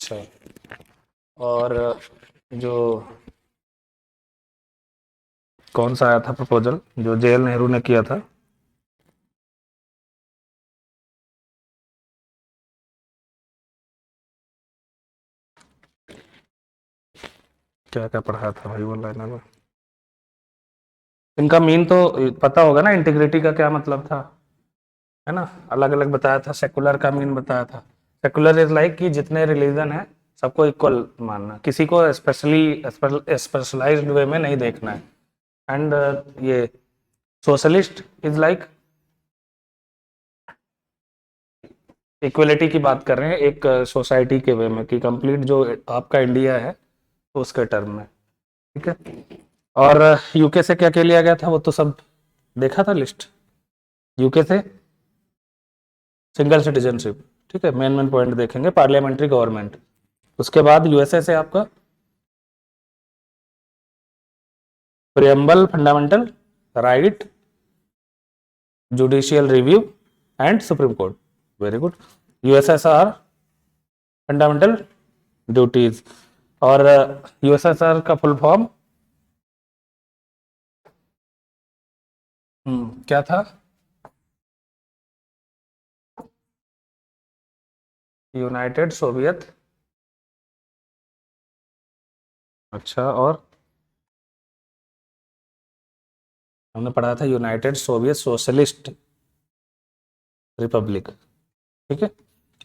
अच्छा। और जो कौन सा आया था प्रपोजल जो जेएल नेहरू ने किया था? क्या क्या पढ़ाया था भाई वन लाइनर में? इनका मीन तो पता होगा ना, इंटीग्रिटी का क्या मतलब था, है ना? अलग अलग बताया था। सेकुलर का मीन बताया था। सेकुलर इज लाइक कि जितने रिलीजन है सबको इक्वल मानना, किसी को स्पेशली स्पेशलाइज्ड वे में नहीं देखना है। एंड ये सोशलिस्ट इज लाइक इक्वलिटी की बात कर रहे हैं एक सोसाइटी के वे में, कि कंप्लीट जो आपका इंडिया है तो उसके टर्म में। ठीक है। और यूके से क्या क्या लिया गया था वो तो सब देखा था लिस्ट। यूके से सिंगल सिटीजनशिप। ठीक है, मेन मेन पॉइंट देखेंगे। Parliamentary government. उसके बाद यूएसए से आपका preamble, fundamental right, judicial review and supreme court. Very good. USSR fundamental duties. और यूएसएसआर का फुल फॉर्म क्या था? United Soviet. अच्छा। और हमने पढ़ा था यूनाइटेड सोवियत सोशलिस्ट रिपब्लिक। ठीक है।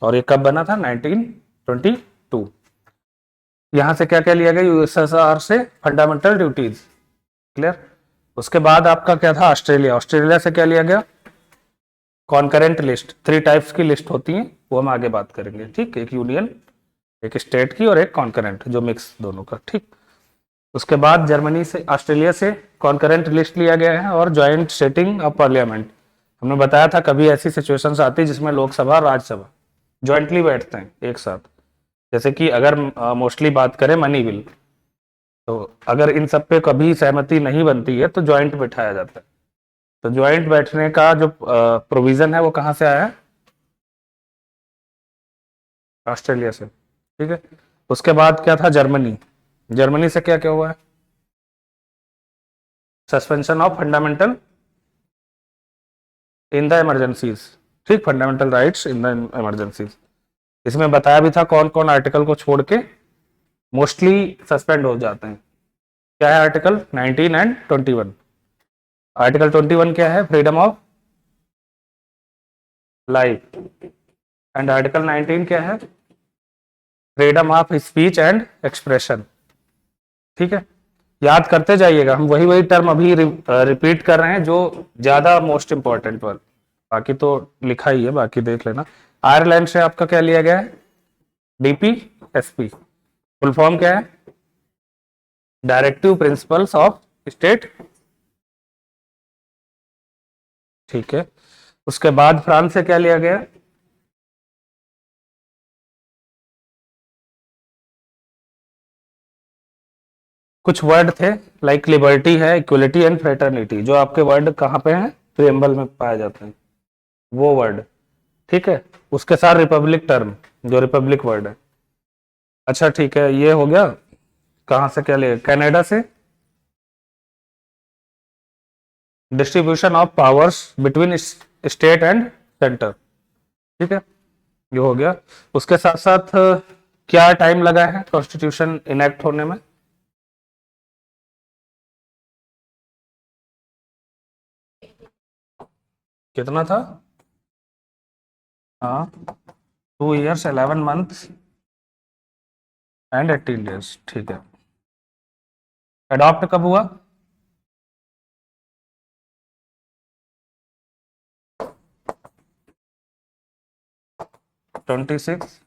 और ये कब बना था? 1922। यहां से क्या क्या लिया गया यूएसएसआर से? Fundamental duties. क्लियर। उसके बाद आपका क्या था? ऑस्ट्रेलिया। ऑस्ट्रेलिया से क्या लिया गया? Concurrent list. 3 टाइप्स की लिस्ट होती है, वो हम आगे बात करेंगे। ठीक, एक यूनियन, एक स्टेट की, और एक कॉन्करेंट जो मिक्स दोनों का। ठीक। उसके बाद जर्मनी से, ऑस्ट्रेलिया से कॉन्करेंट लिस्ट लिया गया है और ज्वाइंट सेटिंग ऑफ पार्लियामेंट। हमने बताया था कभी ऐसी सिचुएशंस आती है जिसमें लोकसभा और राज्यसभा ज्वाइंटली बैठते हैं एक साथ। जैसे कि अगर मोस्टली बात करें मनी बिल, तो अगर इन सब पे कभी सहमति नहीं बनती है तो ज्वाइंट बैठाया जाता है। तो ज्वाइंट बैठने का जो प्रोविजन है वो कहाँ से आया है? ऑस्ट्रेलिया से। ठीक है। उसके बाद क्या था? जर्मनी। जर्मनी से क्या क्या हुआ है? Suspension of fundamental in the emergencies. ठीक, fundamental rights in the emergencies. इसमें बताया भी था कौन कौन आर्टिकल को छोड़ के मोस्टली सस्पेंड हो जाते हैं। क्या है आर्टिकल 19 एंड 21? आर्टिकल 21 क्या है? Freedom of life. And article 19 क्या है? Freedom of speech and expression. ठीक है। याद करते जाइएगा, हम वही वही टर्म अभी रिपीट कर रहे हैं जो ज्यादा मोस्ट इंपॉर्टेंट पर। बाकी तो लिखा ही है, बाकी देख लेना। आयरलैंड से आपका क्या लिया गया है? DP SP. फुल फॉर्म क्या है? Directive principles of state. ठीक है। उसके बाद फ्रांस से क्या लिया गया? कुछ वर्ड थे, लाइक लिबर्टी है, इक्वलिटी एंड फ्रेटर्निटी, जो आपके वर्ड कहाँ पे हैं? प्रियम्बल में पाए जाते हैं वो वर्ड। ठीक है। उसके साथ रिपब्लिक टर्म, जो रिपब्लिक वर्ड है। अच्छा ठीक है, ये हो गया। कहाँ से क्या लिया? कनाडा से distribution of powers between state and centre. ठीक है, ये हो गया। उसके साथ साथ क्या टाइम लगा है कॉन्स्टिट्यूशन इनेक्ट होने में? कितना था? हाँ, 2 years 11 months एंड 18 days। ठीक है। अडॉप्ट कब हुआ? 26।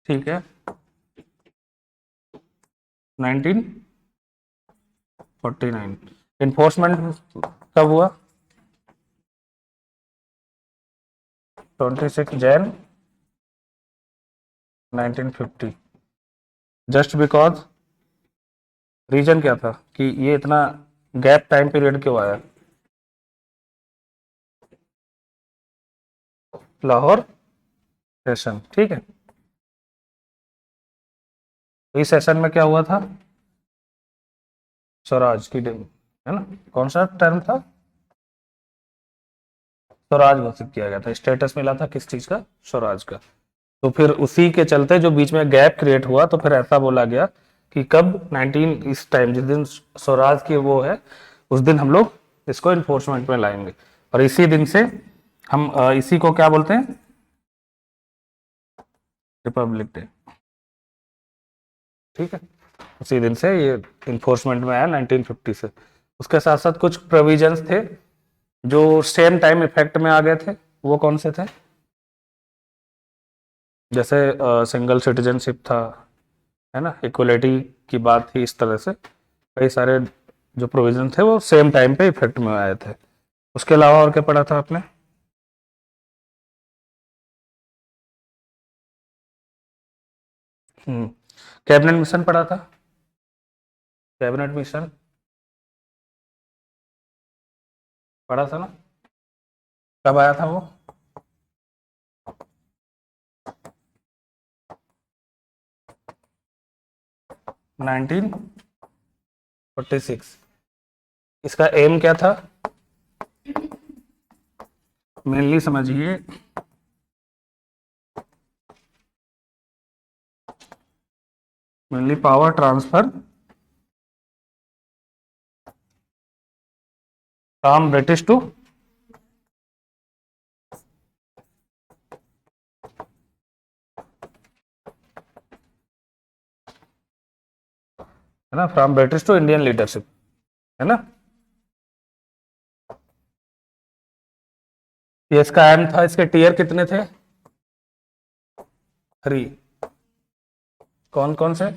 ठीक है। 1949। इन्फोर्समेंट कब हुआ? 26 जनवरी 1950। जस्ट बिकॉज, रीजन क्या था कि ये इतना गैप टाइम पीरियड क्यों आया? लाहौर सेशन। ठीक है। तो इस सेशन में क्या हुआ था, स्वराज की है ना, कौन सा टर्म था, स्वराज घोषित किया गया था, स्टेटस मिला था किस चीज का, स्वराज का। तो फिर उसी के चलते जो बीच में गैप क्रिएट हुआ, तो फिर ऐसा बोला गया कि कब 19 इस टाइम जिस दिन स्वराज की वो है उस दिन हम लोग इसको इन्फोर्समेंट में लाएंगे, और इसी दिन से हम इसी को क्या बोलते हैं, रिपब्लिक डे। ठीक है, उसी दिन से ये इन्फोर्समेंट में आया 1950 से। उसके साथ साथ कुछ प्रोविजंस थे जो सेम टाइम इफेक्ट में आ गए थे, वो कौन से थे, जैसे सिंगल सिटीजनशिप था, है ना, इक्वलिटी की बात थी, इस तरह से कई सारे जो प्रोविजन थे वो सेम टाइम पे इफेक्ट में आए थे। उसके अलावा और क्या पढ़ा था आपने, कैबिनेट मिशन पढ़ा था, कैबिनेट मिशन पढ़ा था ना, कब आया था वो, 1946। इसका एम क्या था, मेनली समझिए, mainly power transfer from British to, है ना, from British to Indian leadership, है ना, ये इसका एम था। इसके टीयर कितने थे, 3, कौन कौन से,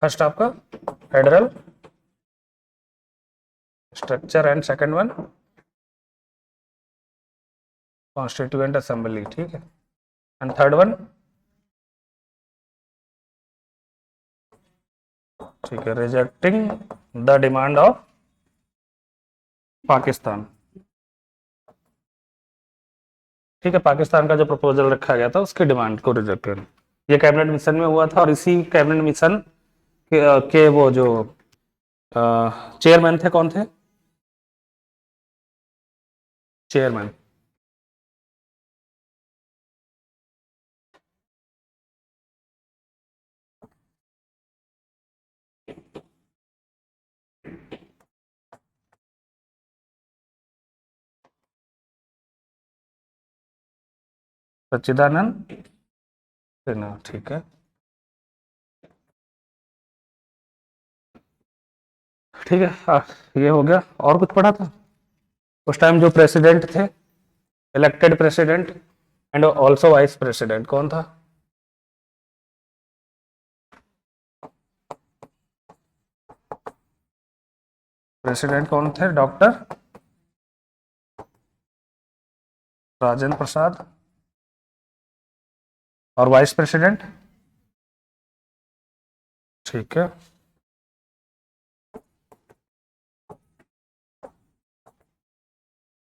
फर्स्ट आपका federal structure and second one constituent assembly, ठीक है, एंड थर्ड वन, ठीक है, rejecting the demand of Pakistan. ठीक है, पाकिस्तान का जो प्रपोजल रखा गया था उसकी डिमांड को रिजेक्ट करना, ये कैबिनेट मिशन में हुआ था। और इसी कैबिनेट मिशन के वो जो चेयरमैन थे, कौन थे, चेयरमैन, सच्चिदानंद सिन्हा, ठीक है, ठीक है। ये हो गया, और कुछ पढ़ा था उस टाइम जो प्रेसिडेंट थे, elected president and also vice president, कौन था, प्रेसिडेंट कौन थे, डॉक्टर राजेंद्र प्रसाद, और वाइस प्रेसिडेंट, ठीक है,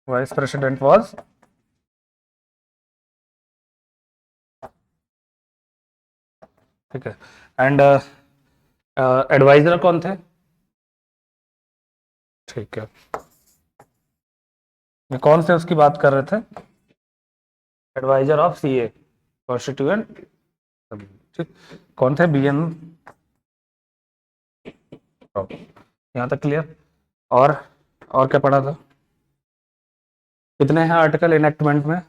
वाइस प्रेसिडेंट वाज, ठीक है, एंड एडवाइजर कौन थे, ठीक है, ये कौन से उसकी बात कर रहे थे, एडवाइजर ऑफ सीए, कॉन्स्टिट्यूएंट, ठीक, कौन थे, बीएन, यहाँ तक क्लियर। और क्या पढ़ा था, कितने हैं आर्टिकल इनेक्टमेंट में,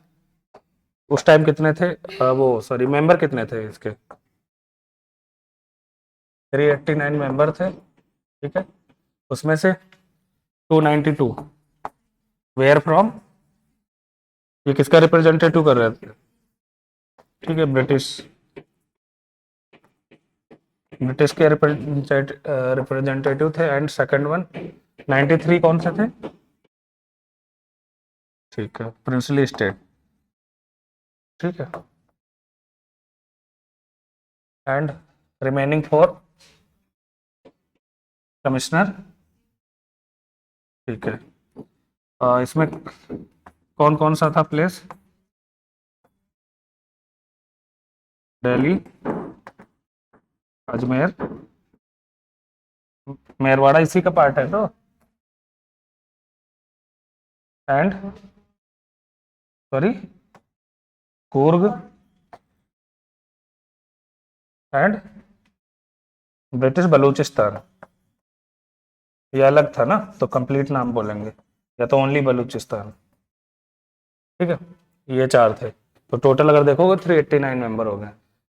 उस टाइम कितने थे, वो सॉरी मेंबर कितने थे इसके, 389 मेंबर थे, ठीक है, उसमें से 292 वेयर फ्रॉम, ये किसका रिप्रेजेंटेटिव कर रहे थे, ठीक है, ब्रिटिश, ब्रिटिश के रिप्रेजेंटेटिव थे। एंड सेकंड वन 93 कौन से थे, ठीक है, प्रिंसली स्टेट, ठीक है, एंड रिमेनिंग 4 कमिश्नर, ठीक है, इसमें कौन कौन सा था प्लेस, दिल्ली, अजमेर, मेरवाड़ा इसी का पार्ट है तो, and sorry Coorg and British Balochistan. ये अलग था ना, तो कंप्लीट नाम बोलेंगे, या तो ओनली बलूचिस्तान। ठीक है, ये 4 थे, तो टोटल अगर देखोगे 389 मेंबर हो गए।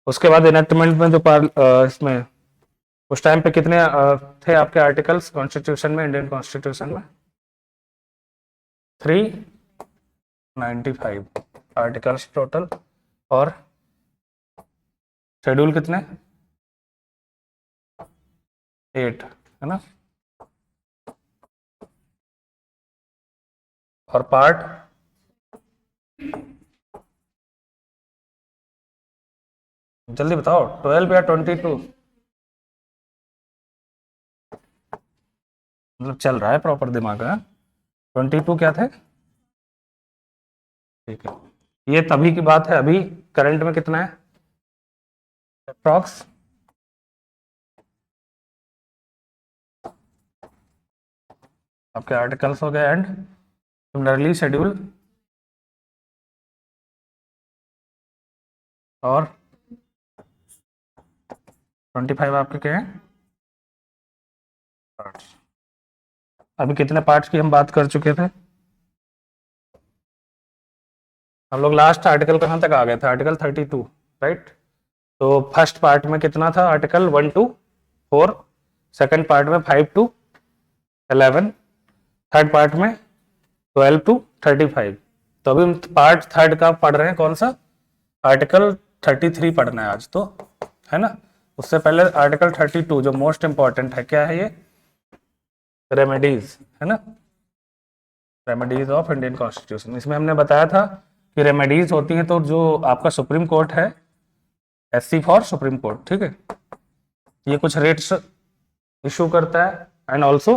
उसके बाद इनेक्टमेंट में जो इसमें उस टाइम पे कितने थे आपके आर्टिकल्स कॉन्स्टिट्यूशन में, इंडियन कॉन्स्टिट्यूशन में? 395 आर्टिकल्स टोटल। और शेड्यूल कितने? 8 है ना। और पार्ट जल्दी बताओ, 12 या 22? मतलब चल रहा है प्रॉपर दिमाग है। 22 क्या थे? ठीक है, ये तभी की बात है, अभी करंट में कितना है अप्रॉक्स? आपके आर्टिकल्स हो गए एंड सिमिलरली शेड्यूल और 25 आपके क्या हैं पार्ट्स। अभी कितने पार्ट्स की हम बात कर चुके थे? हम लोग लास्ट आर्टिकल कहाँ तक आ गए थे? Article 32, right. तो फर्स्ट पार्ट में कितना था? आर्टिकल 1 to 4, सेकंड पार्ट में 5 to 11, थर्ड पार्ट में 12 to 35। तो अभी हम पार्ट थर्ड का पढ़ रहे हैं, कौन सा? आर्टिकल 33 पढ़ना है आज तो, है ना। उससे पहले आर्टिकल 32 जो मोस्ट इंपॉर्टेंट है, क्या है ये? रेमेडीज, है ना। Remedies of Indian constitution. इसमें हमने बताया था कि रेमेडीज होती हैं तो जो आपका सुप्रीम कोर्ट है, एससी फॉर सुप्रीम कोर्ट, ठीक है, ये कुछ रेट्स इशू करता है एंड ऑल्सो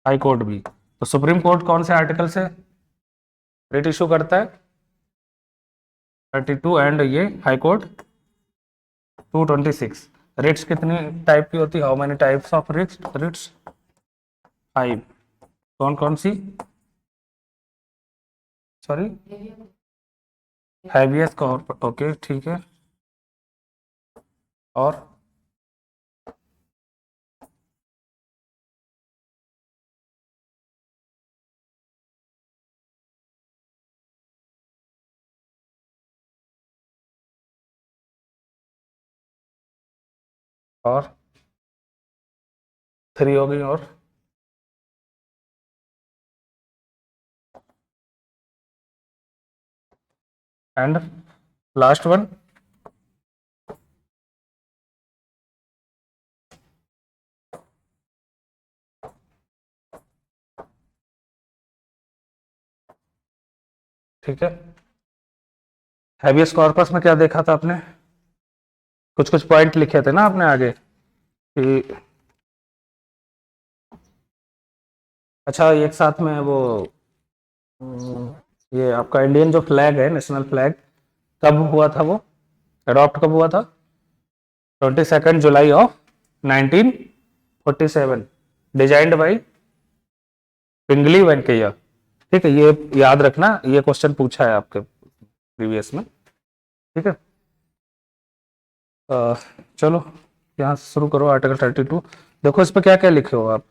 हाई कोर्ट भी। तो सुप्रीम कोर्ट कौन से आर्टिकल से रेट इशू करता है? 32, एंड ये हाई कोर्ट 226। रेट्स कितनी टाइप की होती है? How many types of rates? Rates 5। कौन कौन सी? सॉरी, हैवियस कॉर्पस, ओके ठीक है। और और 3 हो गई, और एंड लास्ट वन ठीक है। हैवियस कॉर्पस में क्या देखा था आपने? कुछ कुछ पॉइंट लिखे थे ना आपने आगे कि अच्छा एक साथ में वो ये आपका इंडियन जो फ्लैग है, नेशनल फ्लैग, कब हुआ था वो? अडॉप्ट कब हुआ था? 22 जुलाई ऑफ 1947, डिजाइंड बाई पिंगली वेंकैया। ठीक है, ये याद रखना, ये क्वेश्चन पूछा है आपके प्रीवियस में, ठीक है। चलो यहाँ से शुरू करो, आर्टिकल 32। देखो इस पर क्या क्या लिखे हो आप,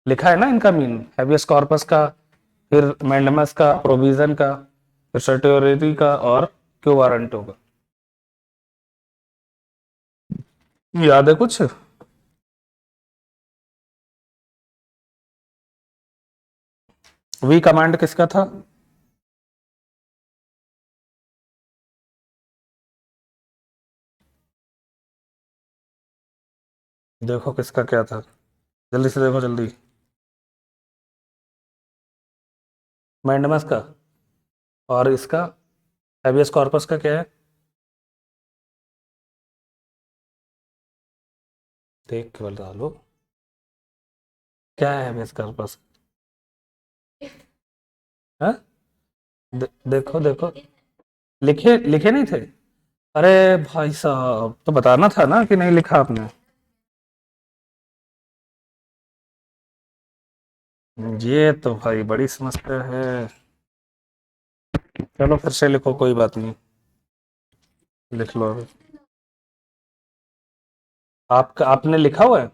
लिखा है ना इनका मीन, हैवियस कॉर्पस का, फिर मैंडमस का, प्रोविजन का, फिर सर्टियोरिटी का, और क्यों वारंटो का। याद है कुछ? वी कमांड किसका था? देखो किसका क्या था, जल्दी से देखो जल्दी। मैंडमस का। और इसका हैवियस कॉर्पस का क्या है? देख के बता लो क्या है हैवियस कॉर्पस। हाँ, देखो देखो, लिखे लिखे नहीं थे? अरे भाई साहब, तो बताना था ना कि नहीं लिखा आपने। ये तो भाई बड़ी समस्या है। चलो फिर से लिखो, कोई बात नहीं, लिख लो अभी। आपका आपने लिखा हुआ है?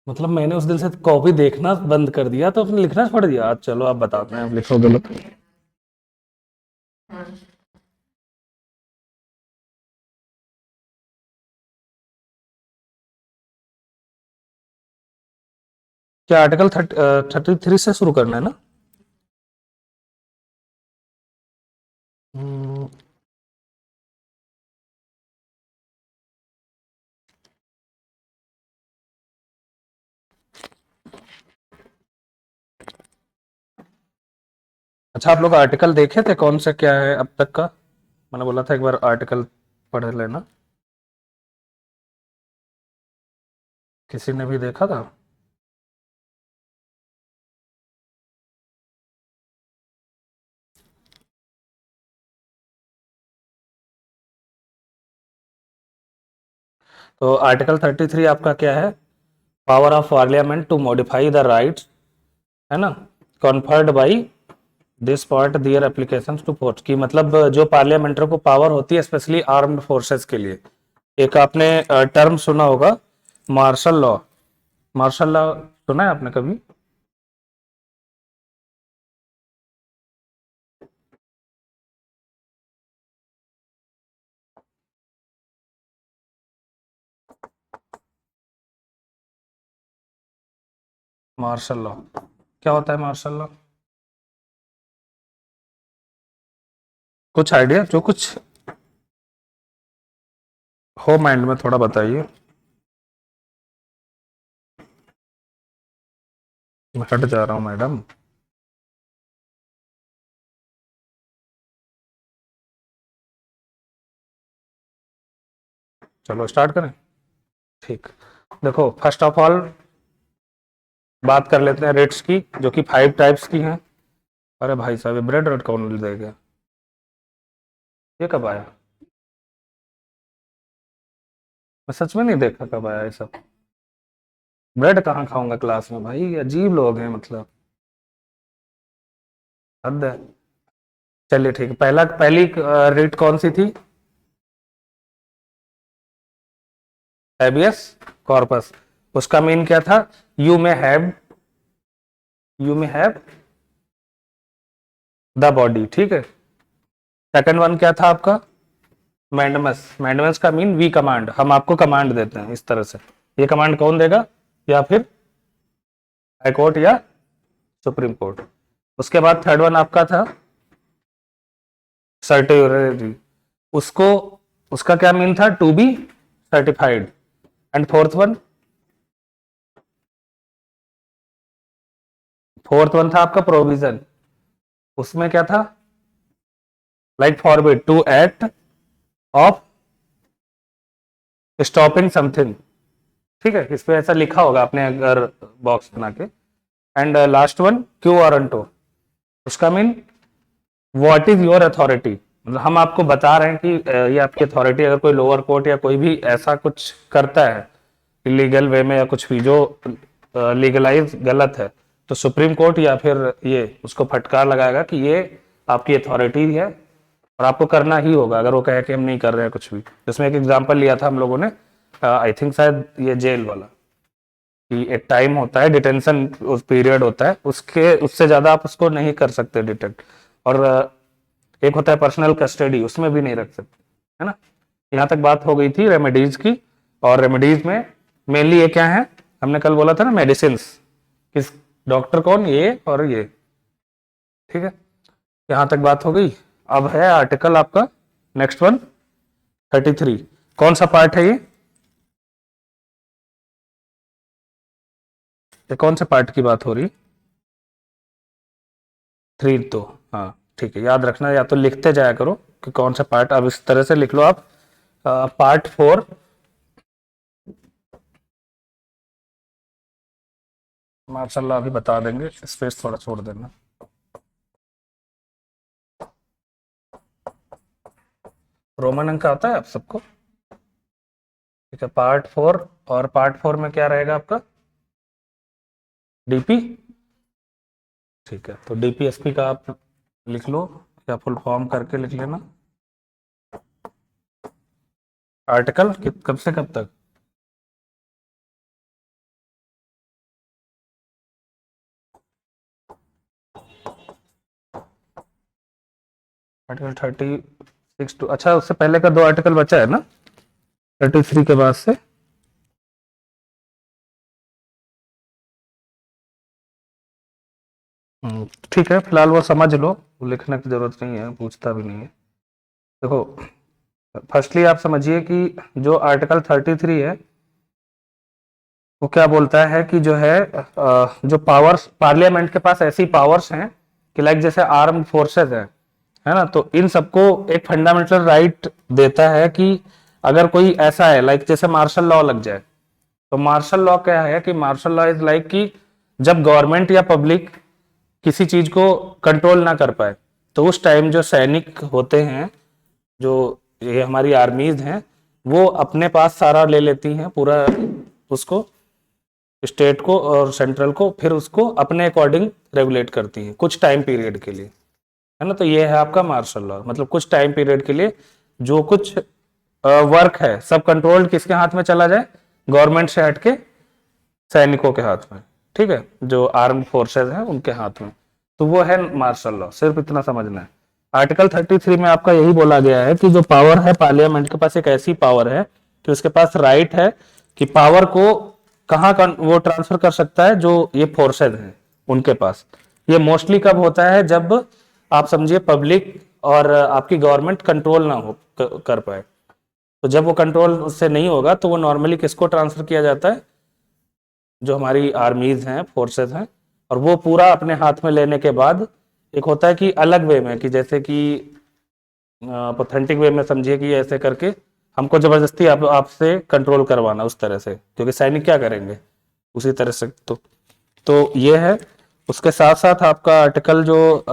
मतलब मैंने उस दिन से कॉपी देखना बंद कर दिया तो आपने लिखना छोड़ दिया। आज चलो आप बताते हैं, आप लिखो गलत। क्या आर्टिकल 33 से शुरू करना है ना? हम्म, अच्छा, आप लोग आर्टिकल देखे थे कौन सा क्या है अब तक का? मैंने बोला था एक बार आर्टिकल पढ़ लेना। किसी ने भी देखा था? तो आर्टिकल 33 आपका क्या है? Power of parliament to modify the rights, है ना, conferred by this part their applications to force, की मतलब जो पार्लियामेंटर को पावर होती है स्पेशली आर्म्ड फोर्सेस के लिए। एक आपने टर्म सुना होगा, मार्शल लॉ। मार्शल लॉ सुना है आपने कभी? मार्शल लॉ क्या होता है? मार्शल लॉ कुछ आइडिया, जो कुछ हो माइंड में थोड़ा बताइए। मैं हट जा रहा हूँ मैडम। चलो स्टार्ट करें। ठीक। देखो, फर्स्ट ऑफ ऑल बात कर लेते हैं रेट्स की, जो कि 5 टाइप्स की हैं। अरे भाई साहब, ये ब्रेड रेट कौन देगा? ये कब आया? मैं सच में नहीं देखा कब आया ये सब। ब्रेड कहाँ खाऊंगा क्लास में भाई, अजीब लोग हैं मतलब। हद है। चलिए ठीक है, पहली रेट कौन सी थी? Habeas corpus. उसका मीन क्या था? You may have, you may have the body, ठीक है। सेकंड वन क्या था आपका? मैंडमस। मैंडमस का मीन वी कमांड, हम आपको कमांड देते हैं इस तरह से। ये कमांड कौन देगा? या फिर हाई कोर्ट या सुप्रीम कोर्ट। उसके बाद थर्ड वन आपका था सर्टिफिकेट। उसको, उसका क्या मीन था? To be certified. And fourth one था आपका प्रोविजन। उसमें क्या था? Like forbid to act of stopping something, ठीक है। इस पे ऐसा लिखा होगा आपने अगर बॉक्स बना के। And last one quo warranto. उसका mean what is your authority, मतलब हम आपको बता रहे हैं कि ये आपकी अथॉरिटी। अगर कोई लोअर कोर्ट या कोई भी ऐसा कुछ करता है इलीगल वे में या कुछ भी जो लीगलाइज गलत है, तो सुप्रीम कोर्ट या फिर ये उसको फटकार लगाएगा कि ये आपकी अथॉरिटी है और आपको करना ही होगा, अगर वो कहे कि हम नहीं कर रहे हैं कुछ भी। जिसमें एक एग्जांपल लिया था हम लोगों ने, आई थिंक शायद ये जेल वाला, कि एक टाइम होता है डिटेंशन, उस पीरियड होता है, उसके उससे ज्यादा आप उसको नहीं कर सकते डिटेक्ट। और एक होता है पर्सनल कस्टडी, उसमें भी नहीं रख सकते, है ना। यहाँ तक बात हो गई थी रेमेडीज की। और रेमेडीज में मेनली ये क्या है? हमने कल बोला था ना, मेडिसिन। किस डॉक्टर कौन? ये और ये, ठीक है। यहाँ तक बात हो गई। अब है आर्टिकल आपका नेक्स्ट वन, 33। कौन सा पार्ट है ये? कौन से पार्ट की बात हो रही? 3 तो, हाँ ठीक है, याद रखना, या तो लिखते जाया करो कि कौन सा पार्ट। अब इस तरह से लिख लो आप, पार्ट 4 माशाल्लाह अभी बता देंगे, स्पेस थोड़ा छोड़ देना। रोमन अंक आता है आप सबको? ठीक है, पार्ट 4। और पार्ट 4 में क्या रहेगा आपका? डीपी। ठीक है, तो डीपीएसपी का आप लिख लो या फुल फॉर्म करके लिख लेना। आर्टिकल कब से कब तक? आर्टिकल 36 टू, अच्छा उससे पहले का 2 आर्टिकल बचा है ना, 33 के बाद से। ठीक है, फिलहाल वो समझ लो, वो लिखने की जरूरत नहीं है, पूछता भी नहीं है। देखो, फर्स्टली आप समझिए कि जो आर्टिकल 33 है वो क्या बोलता है कि जो है जो पावर्स पार्लियामेंट के पास ऐसी पावर्स हैं कि लाइक जैसे आर्म फोर्सेस है ना, तो इन सबको एक फंडामेंटल राइट देता है कि अगर कोई ऐसा है लाइक जैसे मार्शल लॉ लग जाए, तो मार्शल लॉ क्या है कि मार्शल लॉ इज लाइक कि जब गवर्नमेंट या पब्लिक किसी चीज को कंट्रोल ना कर पाए, तो उस टाइम जो सैनिक होते हैं, जो ये हमारी आर्मीज हैं, वो अपने पास सारा ले लेती हैं पूरा, उसको स्टेट को और सेंट्रल को, फिर उसको अपने अकॉर्डिंग रेगुलेट करती हैं कुछ टाइम पीरियड के लिए, है ना। तो ये है आपका मार्शल लॉ, मतलब कुछ टाइम पीरियड के लिए जो कुछ वर्क है सब कंट्रोल किसके हाथ में चला जाए? गवर्नमेंट से हटके सैनिकों के हाथ में, ठीक है, जो आर्म फोर्सेस हैं उनके हाथ में। तो वो है मार्शल लॉ, सिर्फ इतना समझना है। आर्टिकल 33 में आपका यही बोला गया है कि जो पावर है, पार्लियामेंट के पास एक ऐसी पावर है कि उसके पास राइट है कि पावर को कहाँ वो ट्रांसफर कर सकता है, जो ये फोर्सेज हैं उनके पास। ये मोस्टली कब होता है? जब आप समझिए पब्लिक और आपकी गवर्नमेंट कंट्रोल ना हो कर पाए। तो जब वो कंट्रोल उससे नहीं होगा तो वो नॉर्मली किसको ट्रांसफर किया जाता है? जो हमारी आर्मीज हैं, फोर्सेस हैं, और वो पूरा अपने हाथ में लेने के बाद एक होता है कि अलग वे में, कि जैसे कि ऑथेंटिक वे में समझिए कि ऐसे करके हमको जबरदस्ती आपसे कंट्रोल करवाना उस तरह से, क्योंकि सैनिक क्या करेंगे उसी तरह से। तो ये है। उसके साथ साथ आपका आर्टिकल जो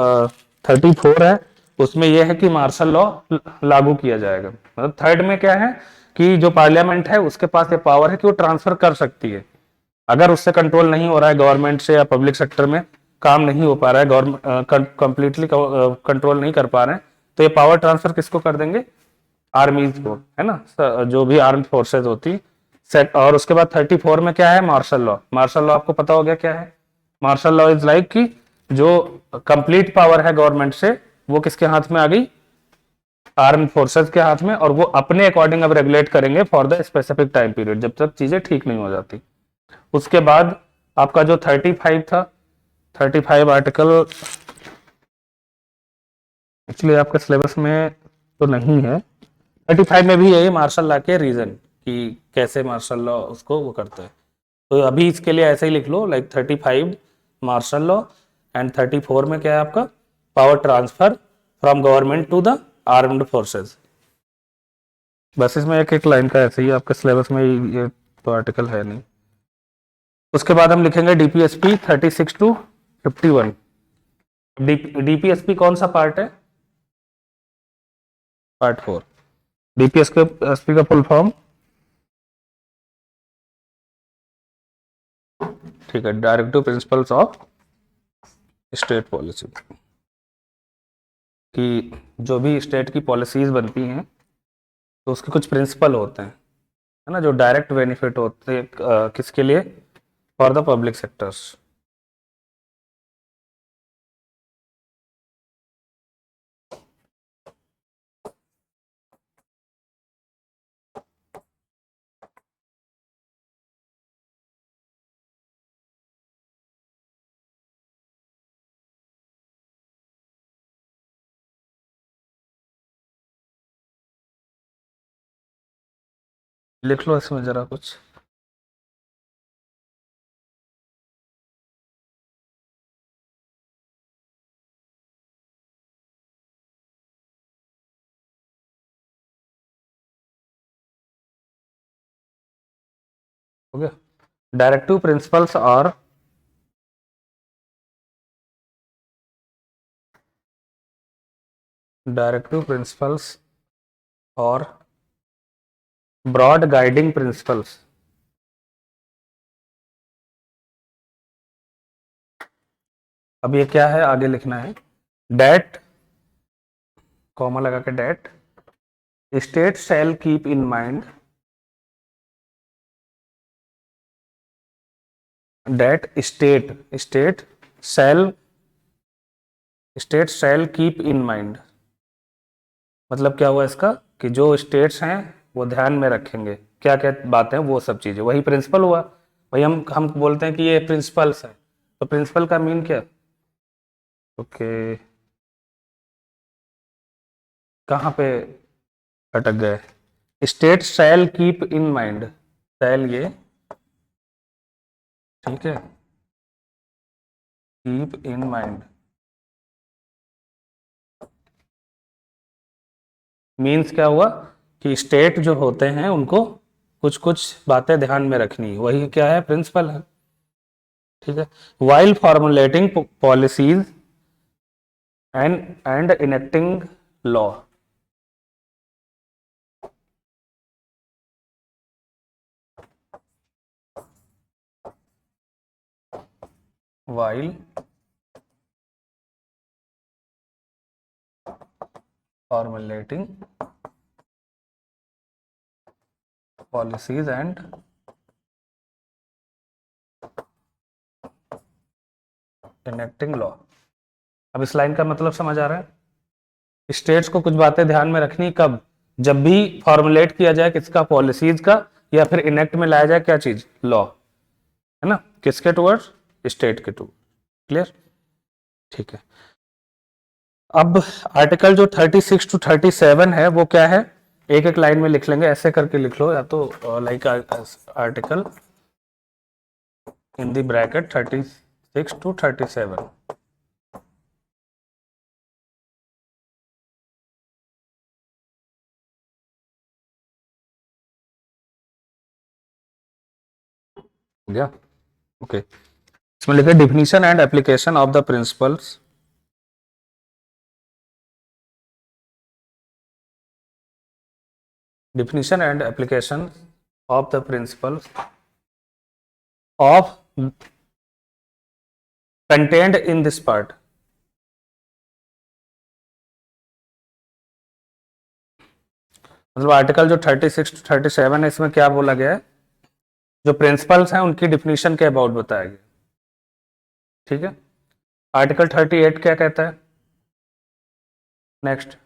34 है, उसमें यह है कि मार्शल लॉ लागू किया जाएगा। मतलब थर्ड में क्या है कि जो पार्लियामेंट है उसके पास ये पावर है कि वो ट्रांसफर कर सकती है, अगर उससे कंट्रोल नहीं हो रहा है गवर्नमेंट से या पब्लिक सेक्टर में काम नहीं हो पा रहा है, गवर्नमेंट कंप्लीटली कंट्रोल नहीं कर पा रहे हैं, तो ये पावर ट्रांसफर किसको कर देंगे? आर्मीज को, है ना, जो भी आर्म फोर्सेज होती सेट। और उसके बाद 34 में क्या है? Martial law. मार्शल लॉ आपको पता हो गया क्या है? मार्शल लॉ इज लाइक कि जो कंप्लीट पावर है गवर्नमेंट से, वो किसके हाथ में आ गई? आर्म फोर्सेज के हाथ में, और वो अपने अकॉर्डिंग अब रेगुलेट करेंगे for the specific time period, जब तक चीजें ठीक नहीं हो जाती। उसके बाद आपका जो 35 था, 35 आर्टिकल एक्चुअली आपके सिलेबस में तो नहीं है। 35 में भी यही मार्शल लॉ के रीजन कि कैसे मार्शल लॉ उसको वो करता है। तो अभी इसके लिए ऐसे ही लिख लो लाइक 35 मार्शल लॉ, एंड 34 में क्या है आपका? Power transfer from government to the armed forces. बस इसमें एक एक लाइन का ऐसे ही आपके सिलेबस में ये तो आर्टिकल है नहीं। उसके बाद हम लिखेंगे डीपीएसपी 36 टू 51। डीपीएसपी कौन सा पार्ट है? पार्ट 4। डीपीएसपी का फुल फॉर्म, ठीक है, directive principles of state policy, कि जो भी स्टेट की पॉलिसीज बनती हैं तो उसके कुछ प्रिंसिपल होते हैं, है ना, जो डायरेक्ट बेनिफिट होते हैं किसके लिए? For the public sectors. लिख लो इसमें जरा कुछ। हो गया? डायरेक्टिव प्रिंसिपल्स और डायरेक्टिव प्रिंसिपल्स और ब्रॉड गाइडिंग प्रिंसिपल्स। अब ये क्या है, आगे लिखना है, डेट, कॉमा लगा के date, state shall keep in mind, date state shall keep in mind. मतलब क्या हुआ इसका, कि जो स्टेट्स हैं वो ध्यान में रखेंगे क्या क्या बातें, वो सब चीजें, वही प्रिंसिपल हुआ। वही हम बोलते हैं कि ये प्रिंसिपल्स है, तो प्रिंसिपल का मीन क्या। ओके, कहाँ पे अटक गए, state shall keep in mind, shall ये, ठीक है, कीप इन माइंड मीन्स क्या हुआ, कि स्टेट जो होते हैं उनको कुछ कुछ बातें ध्यान में रखनी, वही क्या है, प्रिंसिपल है, ठीक है। While formulating policies and enacting law, while formulating policies and enacting law। अब इस लाइन का मतलब समझ आ रहा है, स्टेट्स को कुछ बातें ध्यान में रखनी कब, जब भी फॉर्मुलेट किया जाए किसका, पॉलिसीज का, या फिर इनेक्ट में लाया जाए क्या चीज, लॉ, है ना, किसके टूवर्ड्स, स्टेट के टू, क्लियर, ठीक है। अब आर्टिकल जो 36 टू 37 है वो क्या है, एक एक लाइन में लिख लेंगे, ऐसे करके लिख लो, या तो like article in the bracket 36 to 37। हो गया, ओके। इसमें लिखे definition and application of the principles, definition and application of the principles of contained in this part। मतलब आर्टिकल जो 36 टू 37 है, इसमें क्या बोला गया है, जो प्रिंसिपल्स हैं उनकी डिफिनीशन के अबाउट बताया गया, ठीक है। आर्टिकल 38 क्या कहता है, नेक्स्ट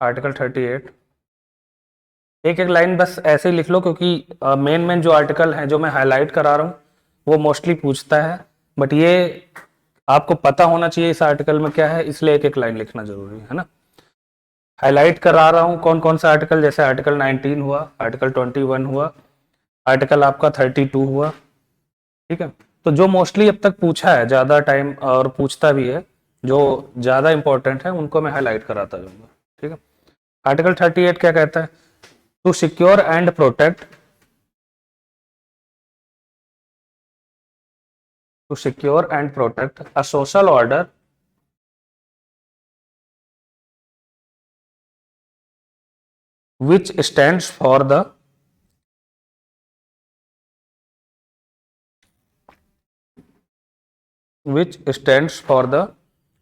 आर्टिकल 38, एक एक लाइन बस ऐसे ही लिख लो, क्योंकि मेन मेन जो आर्टिकल हैं जो मैं हाईलाइट करा रहा हूँ वो मोस्टली पूछता है, बट ये आपको पता होना चाहिए इस आर्टिकल में क्या है, इसलिए एक एक लाइन लिखना जरूरी है ना। हाईलाइट करा रहा हूँ कौन कौन सा आर्टिकल, जैसे आर्टिकल 19 हुआ, आर्टिकल 21 हुआ, आर्टिकल आपका 32 हुआ, ठीक है। तो जो मोस्टली अब तक पूछा है ज़्यादा टाइम और पूछता भी है, जो ज़्यादा इंपॉर्टेंट है उनको मैं हाईलाइट कराता जाऊंगा, ठीक है। आर्टिकल 38 क्या कहता है, to secure and protect, to secure and protect a social order which stands for the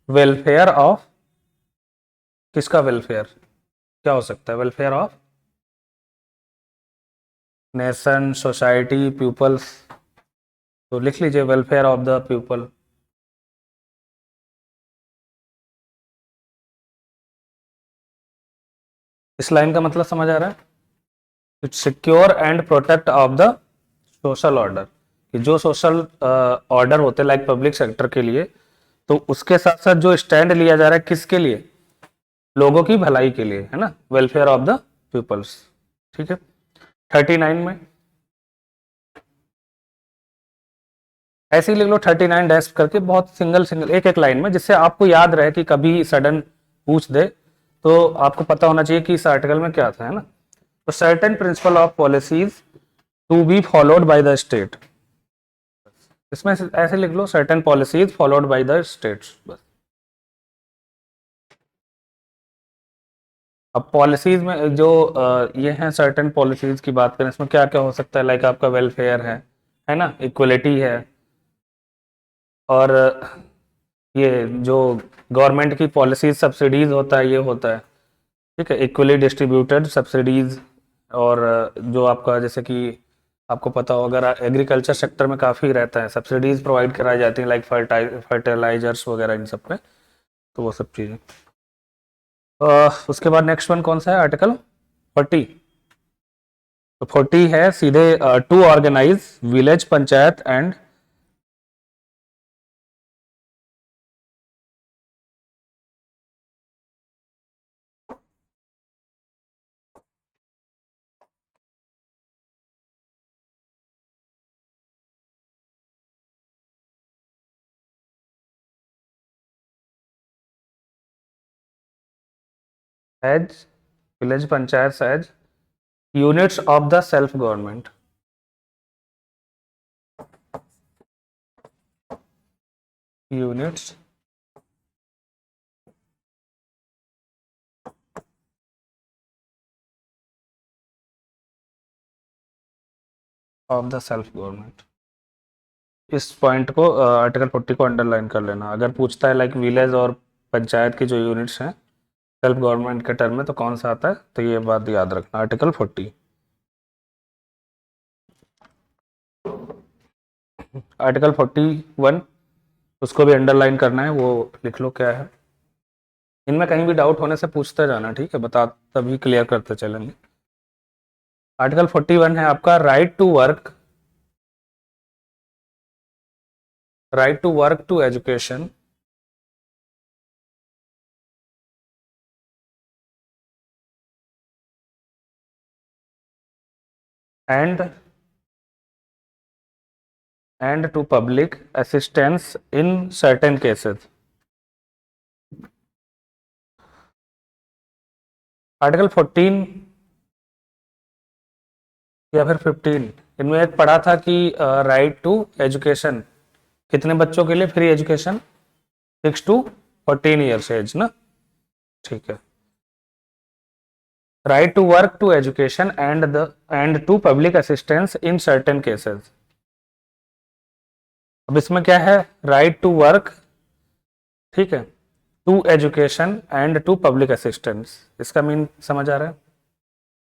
welfare of, किसका वेलफेयर, क्या हो सकता है, welfare of nation, society, peoples, तो लिख लीजिए वेलफेयर ऑफ द पीपल। इस लाइन का मतलब समझ आ रहा है, it's secure and protect of the social order, कि जो सोशल ऑर्डर होते हैं लाइक पब्लिक सेक्टर के लिए, तो उसके साथ साथ जो स्टैंड लिया जा रहा है किसके लिए, लोगों की भलाई के लिए, है ना, वेलफेयर ऑफ द पीपल्स, ठीक है। 39 में ऐसे ही लिख लो 39 डैश करके, बहुत सिंगल सिंगल एक एक लाइन में, जिससे आपको याद रहे कि कभी सडन पूछ दे तो आपको पता होना चाहिए कि इस आर्टिकल में क्या था, है ना। तो certain principle of policies to be followed by the state, इसमें ऐसे लिख लो certain policies followed by the states, बस। अब पॉलिसीज में जो ये हैं सर्टेन पॉलिसीज की बात करें, इसमें क्या क्या हो सकता है, लाइक आपका वेलफेयर है ना, इक्वलिटी है, और ये जो गवर्नमेंट की पॉलिसीज सब्सिडीज होता है ये होता है, ठीक है, इक्वली डिस्ट्रीब्यूटेड सब्सिडीज। और जो आपका जैसे कि आपको पता हो, अगर एग्रीकल्चर सेक्टर में काफ़ी रहता है, सब्सिडीज प्रोवाइड कराई जाती हैं लाइक फर्टिलाइजर्स वगैरह इन सब पे, तो वो सब चीज़ें। उसके बाद नेक्स्ट वन कौन सा है, आर्टिकल 40। तो 40 है सीधे to organise village panchayat and as village panchayat as units of the self government. Units of the self government. इस पॉइंट को आर्टिकल 40 को अंडरलाइन कर लेना। अगर पूछता है लाइक विलेज और पंचायत की जो यूनिट्स हैं सेल्फ गवर्नमेंट के टर्म में, तो कौन सा आता है, तो ये बात याद रखना, आर्टिकल 40। आर्टिकल 41 उसको भी अंडरलाइन करना है, वो लिख लो क्या है। इनमें कहीं भी डाउट होने से पूछते जाना, ठीक है, बता तभी क्लियर करते चलेंगे। आर्टिकल 41 है आपका right to work to education and to public assistance in certain cases. Article 14 या फिर 15, इनमें एक पढ़ा था कि राइट टू एजुकेशन कितने बच्चों के लिए free education, 6 to 14 years age ना, ठीक है। Right to work to education and to public assistance in certain cases. अब इसमें क्या है, राइट टू वर्क, ठीक है, to education and to public assistance, इसका मीन समझ आ रहा है।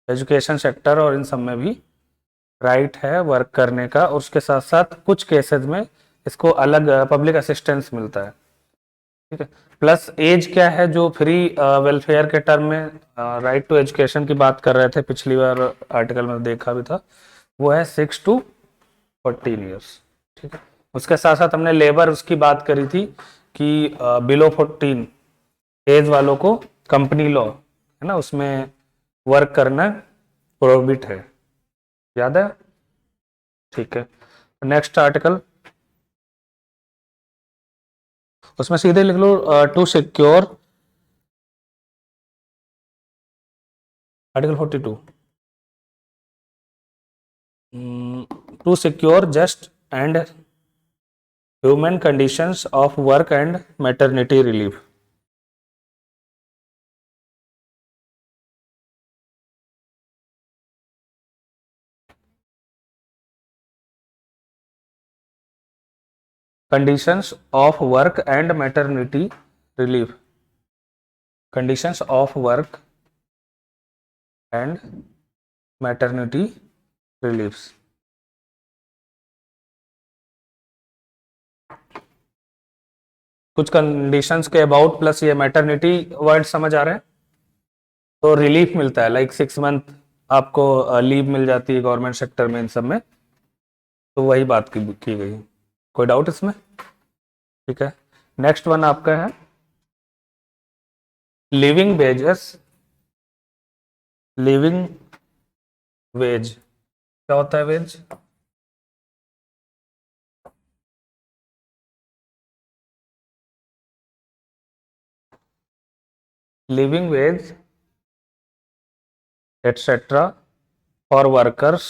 एजुकेशन सेक्टर और इन सब में भी राइट है वर्क करने का, और उसके साथ साथ कुछ केसेस में इसको अलग पब्लिक असिस्टेंस मिलता है, ठीक है। प्लस एज क्या है, जो फ्री वेलफेयर के टर्म में राइट टू एजुकेशन की बात कर रहे थे पिछली बार आर्टिकल में देखा भी था, वो है 6 to 14 ईयर्स, ठीक है। उसके साथ साथ हमने लेबर उसकी बात करी थी कि बिलो 14 एज वालों को कंपनी लॉ है ना, उसमें वर्क करना प्रोहिबिट है, याद है, ठीक है। नेक्स्ट आर्टिकल, उसमें सीधे लिख लो to secure, article 42, to secure just and human conditions of work and maternity relief. Conditions of work and maternity relief, conditions of work and maternity reliefs. कुछ कंडीशंस के अबाउट प्लस ये maternity word समझ आ रहे हैं, तो relief मिलता है, लाइक 6 मंथ आपको लीव मिल जाती है गवर्नमेंट सेक्टर में, इन सब में, तो वही बात की गई है। कोई डाउट इसमें, ठीक है। नेक्स्ट वन आपका है लिविंग वेजेस, लिविंग वेज क्या होता है, wage, living wage etcetera for workers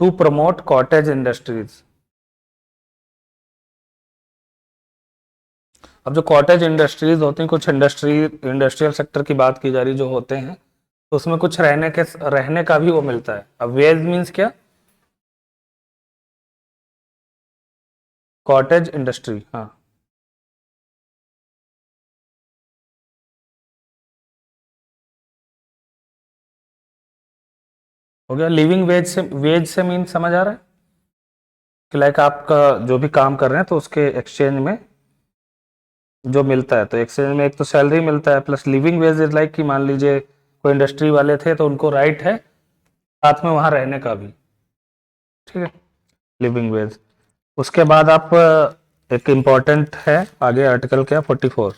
to promote cottage industries. अब जो कॉटेज इंडस्ट्रीज होती हैं, कुछ इंडस्ट्रियल सेक्टर की बात की जा रही जो होते हैं, तो उसमें कुछ रहने का भी वो मिलता है। अब वेज मीन्स क्या? कॉटेज इंडस्ट्री, हाँ। हो गया। लिविंग वेज से मीन समझ आ रहा है कि लाइक आपका जो भी काम कर रहे हैं तो उसके एक्सचेंज में जो मिलता है, तो एक्सचेंज में एक तो सैलरी मिलता है, plus living veg is like कि मान लीजिए कोई इंडस्ट्री वाले थे तो उनको राइट है साथ में वहां रहने का भी, ठीक है, लिविंग वेज। उसके बाद आप एक इम्पॉर्टेंट है आगे आर्टिकल क्या, 44,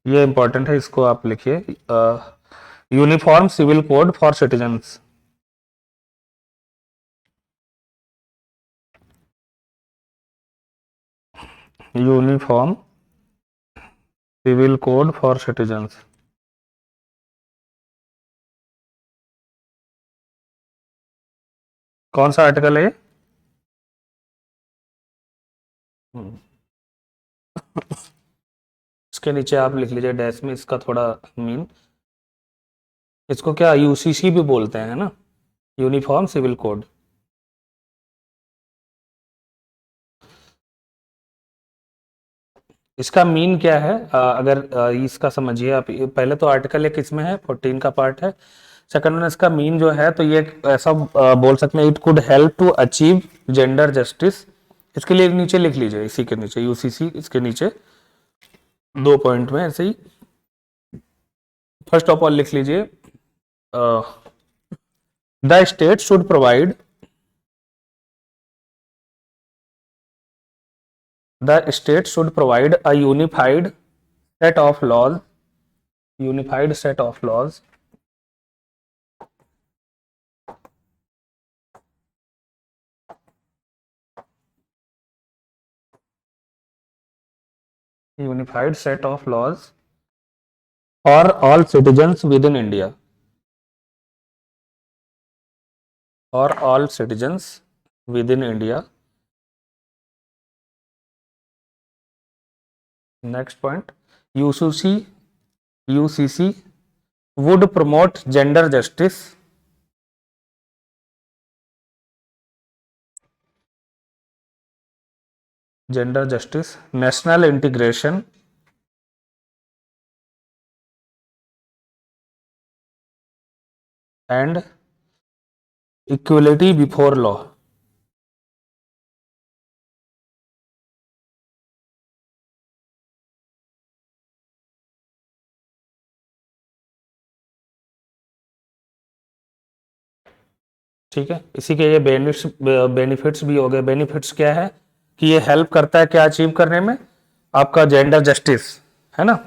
ये इम्पॉर्टेंट है, इसको आप लिखिए। Uniform civil code for citizens. Uniform civil code for citizens. कौन सा आर्टिकल है ये? हम्म। इसके नीचे आप लिख लीजिए डैश में इसका थोड़ा मीन। इसको क्या यूसीसी भी बोलते हैं ना, यूनिफॉर्म सिविल कोड। इसका मीन क्या है? अगर इसका समझिए आप, पहले तो आर्टिकल एक इसमें है 14 का पार्ट है। सेकंड में इसका मीन जो है, तो ये ऐसा बोल सकते हैं, it could help to achieve gender justice. इसके लिए नीचे लिख लीजिए, इसी के नीचे यूसीसी, इसके नीचे 2 पॉइंट में ऐसे ही फर्स्ट ऑफ ऑल लिख लीजिए, the state should provide, the state should provide a set of laws unified set of laws unified set of laws for all citizens within India, और all citizens within India. Next point, UCC UCC would promote gender justice, national integration and equality before law। ठीक है, इसी के ये benefits भी हो गए। Benefits क्या है कि ये हेल्प करता है क्या अचीव करने में, आपका जेंडर जस्टिस, है ना,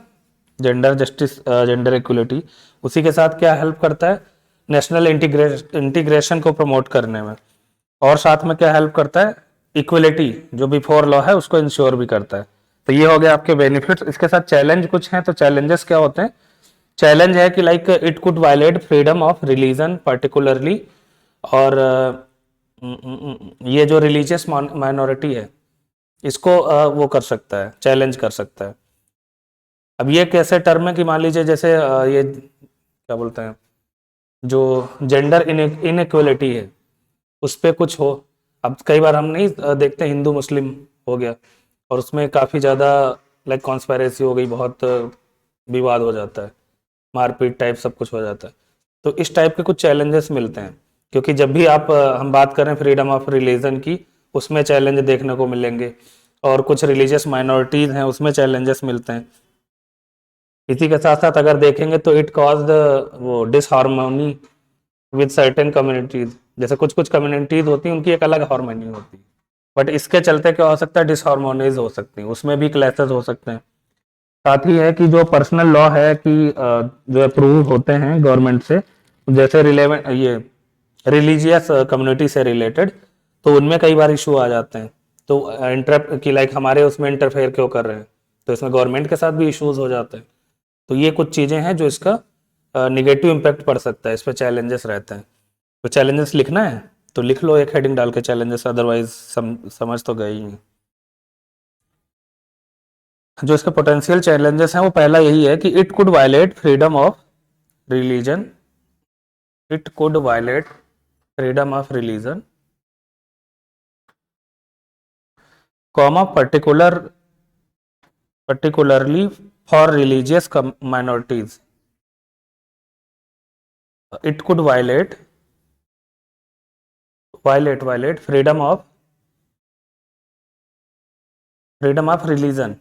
जेंडर जस्टिस, जेंडर इक्वलिटी। उसी के साथ क्या हेल्प करता है, नेशनल इंटीग्रेशन को प्रमोट करने में, और साथ में क्या हेल्प करता है, इक्वलिटी जो बिफोर लॉ है उसको इंश्योर भी करता है। तो ये हो गया आपके बेनिफिट्स। इसके साथ चैलेंज कुछ हैं, तो चैलेंजेस क्या होते हैं? चैलेंज है कि like it could violate freedom of religion particularly, और ये जो रिलीजियस माइनॉरिटी है इसको वो कर सकता है, चैलेंज कर सकता है। अब ये कैसे टर्म है कि मान लीजिए जैसे ये क्या बोलते हैं, जो जेंडर इनइक्वलिटी है उस पर कुछ हो। अब कई बार हम नहीं देखते हिंदू मुस्लिम हो गया और उसमें काफ़ी ज़्यादा लाइक कॉन्स्पायरेसी हो गई, बहुत विवाद हो जाता है, मारपीट टाइप सब कुछ हो जाता है। तो इस टाइप के कुछ चैलेंजेस मिलते हैं, क्योंकि जब भी आप हम बात करें फ्रीडम ऑफ रिलीजन की, उसमें चैलेंज देखने को मिलेंगे, और कुछ रिलीजियस माइनॉरिटीज हैं उसमें चैलेंजेस मिलते हैं। इसी के साथ साथ अगर देखेंगे तो इट कॉज वो डिसहार्मोनी विद सर्टेन कम्युनिटीज, जैसे कुछ कुछ कम्युनिटीज होती हैं उनकी एक अलग हार्मनी होती है, बट इसके चलते क्या हो सकता है, डिसहार्मोनीज हो सकती हैं, उसमें भी क्लैशेस हो सकते हैं। साथ ही है कि जो पर्सनल लॉ है कि जो अप्रूव होते हैं गवर्नमेंट से, जैसे रिलेवेंट ये रिलीजियस कम्युनिटी से रिलेटेड, तो उनमें कई बार इशू आ जाते हैं। तो इंटर कि लाइक हमारे उसमें इंटरफेयर क्यों कर रहे हैं, तो इसमें गवर्नमेंट के साथ भी इश्यूज हो जाते हैं। तो ये कुछ चीज़ें हैं जो इसका निगेटिव इम्पैक्ट पड़ सकता है, इस पर चैलेंजेस रहते हैं। तो चैलेंजेस लिखना है तो लिख लो एक हेडिंग डाल के चैलेंजेस, अदरवाइज समझ तो गए ही नहीं। जो इसके पोटेंशियल चैलेंजेस हैं वो पहला यही है कि it could violate freedom of religion, it could violate freedom of religion, comma particularly for religious minorities, it could violate freedom of religion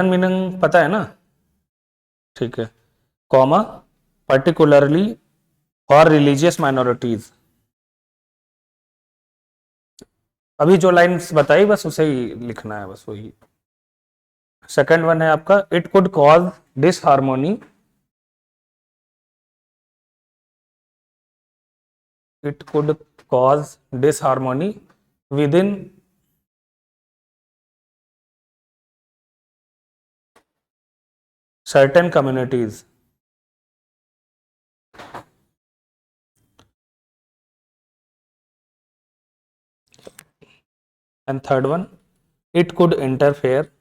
meaning पता है ना, ठीक है, comma particularly for religious minorities। अभी जो लाइन्स बताई बस उसे ही लिखना है, बस वही। सेकंड वन है आपका it could cause disharmony, it could cause disharmony within certain communities। And third one, it could interfere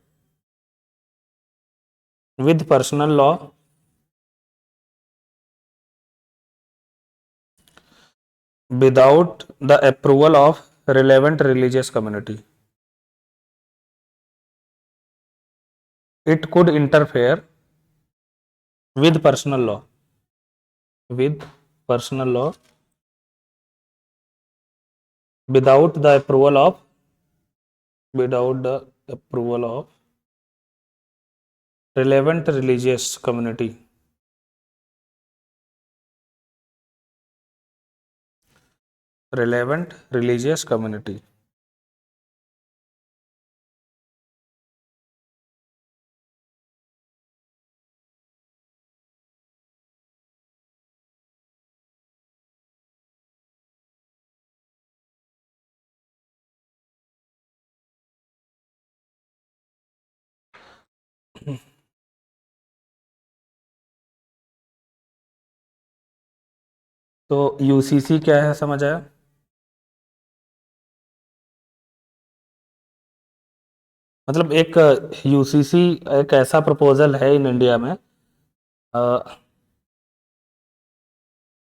with personal law without the approval of relevant religious community। It could interfere with personal law without the approval of relevant religious community। relevant religious community। तो UCC क्या है समझ आया? मतलब एक UCC एक ऐसा proposal है इन इंडिया में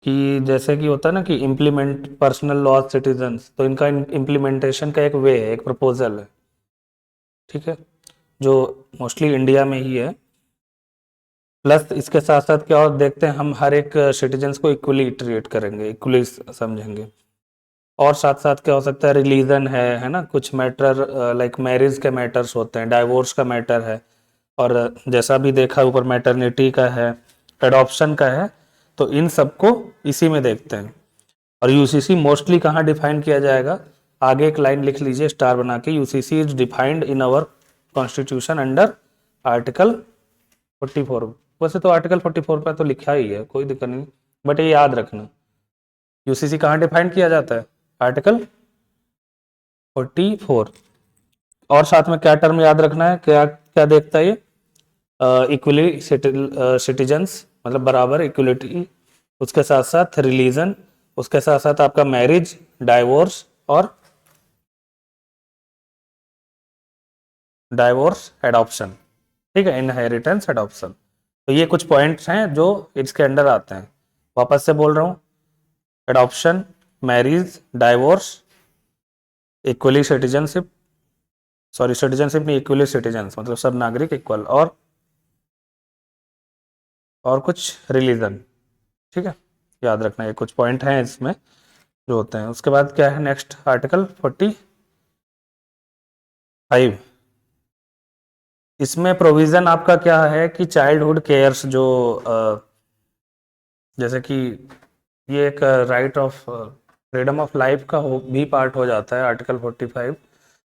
कि जैसे कि होता है ना कि इम्प्लीमेंट पर्सनल लॉ सिटीजन्स, तो इनका इम्प्लीमेंटेशन का एक वे है, एक प्रपोजल है, ठीक है, जो मोस्टली इंडिया में ही है। प्लस इसके साथ साथ क्या और देखते हैं हम हर एक सिटीजन्स को इक्वली ट्रीट करेंगे, इक्वली समझेंगे। और साथ साथ क्या हो सकता है, रिलीजन है ना, कुछ मैटर लाइक मैरिज के मैटर्स होते हैं, डाइवोर्स का मैटर है, और जैसा भी देखा ऊपर मैटरनिटी का है, एडॉप्शन का है, तो इन सबको इसी में देखते हैं। और यूसीसी मोस्टली कहाँ डिफाइन किया जाएगा, आगे एक लाइन लिख लीजिए स्टार बना के, UCC is defined in our constitution under article 44। वैसे तो आर्टिकल 44 पे तो लिखा ही है, कोई दिक्कत नहीं, बट ये याद रखना यूसीसी कहाँ डिफाइन किया जाता है, आर्टिकल 44। और साथ में क्या टर्म याद रखना है, क्या क्या देखता है ये, इक्वली सिटीजन्स मतलब बराबर, इक्वलिटी, उसके साथ साथ रिलीजन, उसके साथ साथ आपका मैरिज, डाइवोर्स और एडॉप्शन, ठीक है, इनहेरिटेंस, एडॉप्शन। तो ये कुछ पॉइंट्स हैं जो इसके अंडर आते हैं। वापस से बोल रहा हूँ, adoption, marriage, divorce, equally citizenship, sorry citizenship नहीं, इक्वली सिटीजन्स मतलब सब नागरिक इक्वल, और कुछ रिलीजन, ठीक है, याद रखना ये कुछ पॉइंट हैं इसमें जो होते हैं। उसके बाद क्या है नेक्स्ट, आर्टिकल 45। इसमें प्रोविजन आपका क्या है कि चाइल्डहुड केयर्स जो जैसे कि ये एक right of freedom of life का भी पार्ट हो जाता है आर्टिकल 45।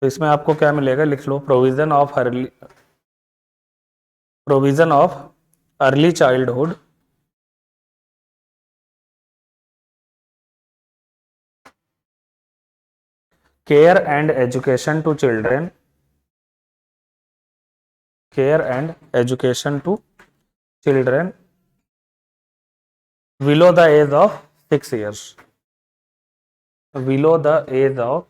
तो इसमें आपको क्या मिलेगा, लिख लो, provision of early childhood care and education to children, below the age of 6 years, below the age of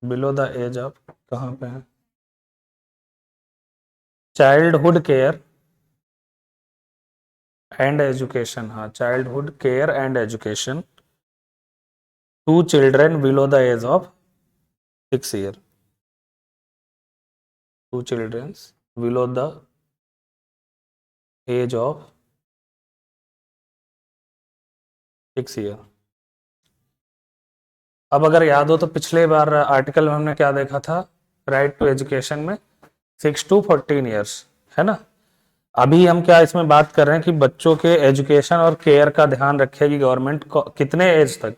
below the age of, कहाँ पे है, चाइल्डहुड केयर एंड एजुकेशन, हाँ childhood care and education to children below the age of 6 year, to childrens below the age of 6 year. अब अगर याद हो तो पिछले बार आर्टिकल में हमने क्या देखा था, राइट टू एजुकेशन में 6 to 14 ईयर्स, है ना। अभी हम क्या इसमें बात कर रहे हैं कि बच्चों के एजुकेशन और केयर का ध्यान रखेगी गवर्नमेंट, कितने एज तक,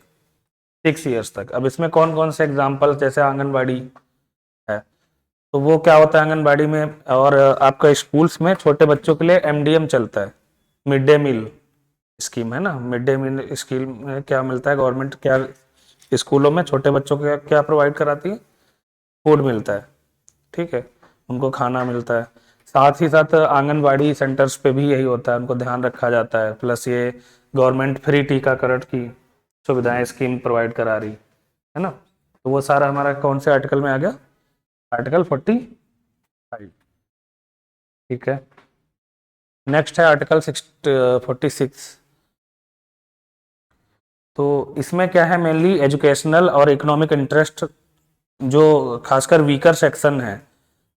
6 ईयर्स तक। अब इसमें कौन कौन से एग्जाम्पल, जैसे आंगनबाड़ी है, तो वो क्या होता है आंगनबाड़ी में, और आपका स्कूल्स में छोटे बच्चों के लिए एमडीएम चलता है, मिड डे मील स्कीम, है ना। मिड डे मील स्कीम में क्या मिलता है, गवर्नमेंट क्या स्कूलों में छोटे बच्चों को क्या प्रोवाइड कराती है, फूड मिलता है, ठीक है, उनको खाना मिलता है। साथ ही साथ आंगनबाड़ी सेंटर्स पे भी यही होता है, उनको ध्यान रखा जाता है। प्लस ये गवर्नमेंट फ्री टीकाकरण की सुविधाएं स्कीम प्रोवाइड करा रही है ना। तो वो सारा हमारा कौन से आर्टिकल में आ गया, आर्टिकल 45, ठीक है। नेक्स्ट है आर्टिकल 46। तो इसमें क्या है, मेनली एजुकेशनल और इकोनॉमिक इंटरेस्ट जो खासकर वीकर सेक्शन है,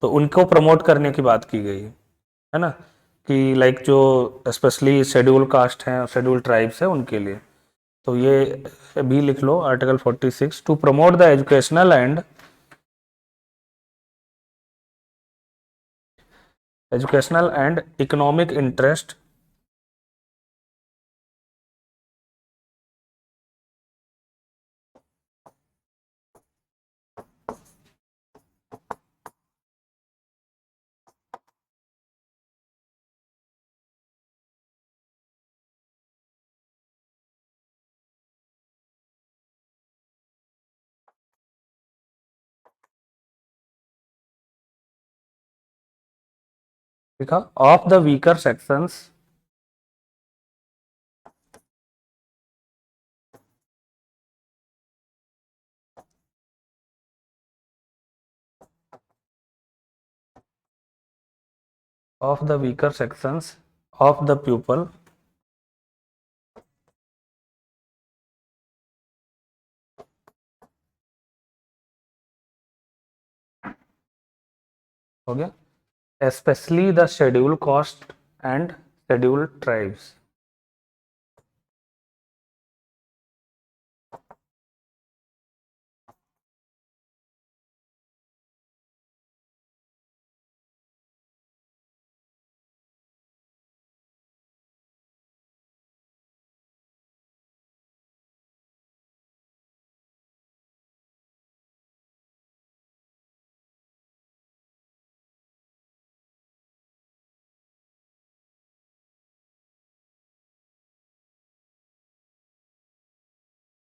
तो उनको प्रमोट करने की बात की गई है ना, कि लाइक जो स्पेशली शेड्यूल कास्ट हैं, शेड्यूल ट्राइब्स है, उनके लिए। तो ये भी लिख लो article 46, to promote the educational and economic interest लिखा, of the weaker sections of the weaker sections of the pupil हो गया, especially the scheduled caste and scheduled tribes।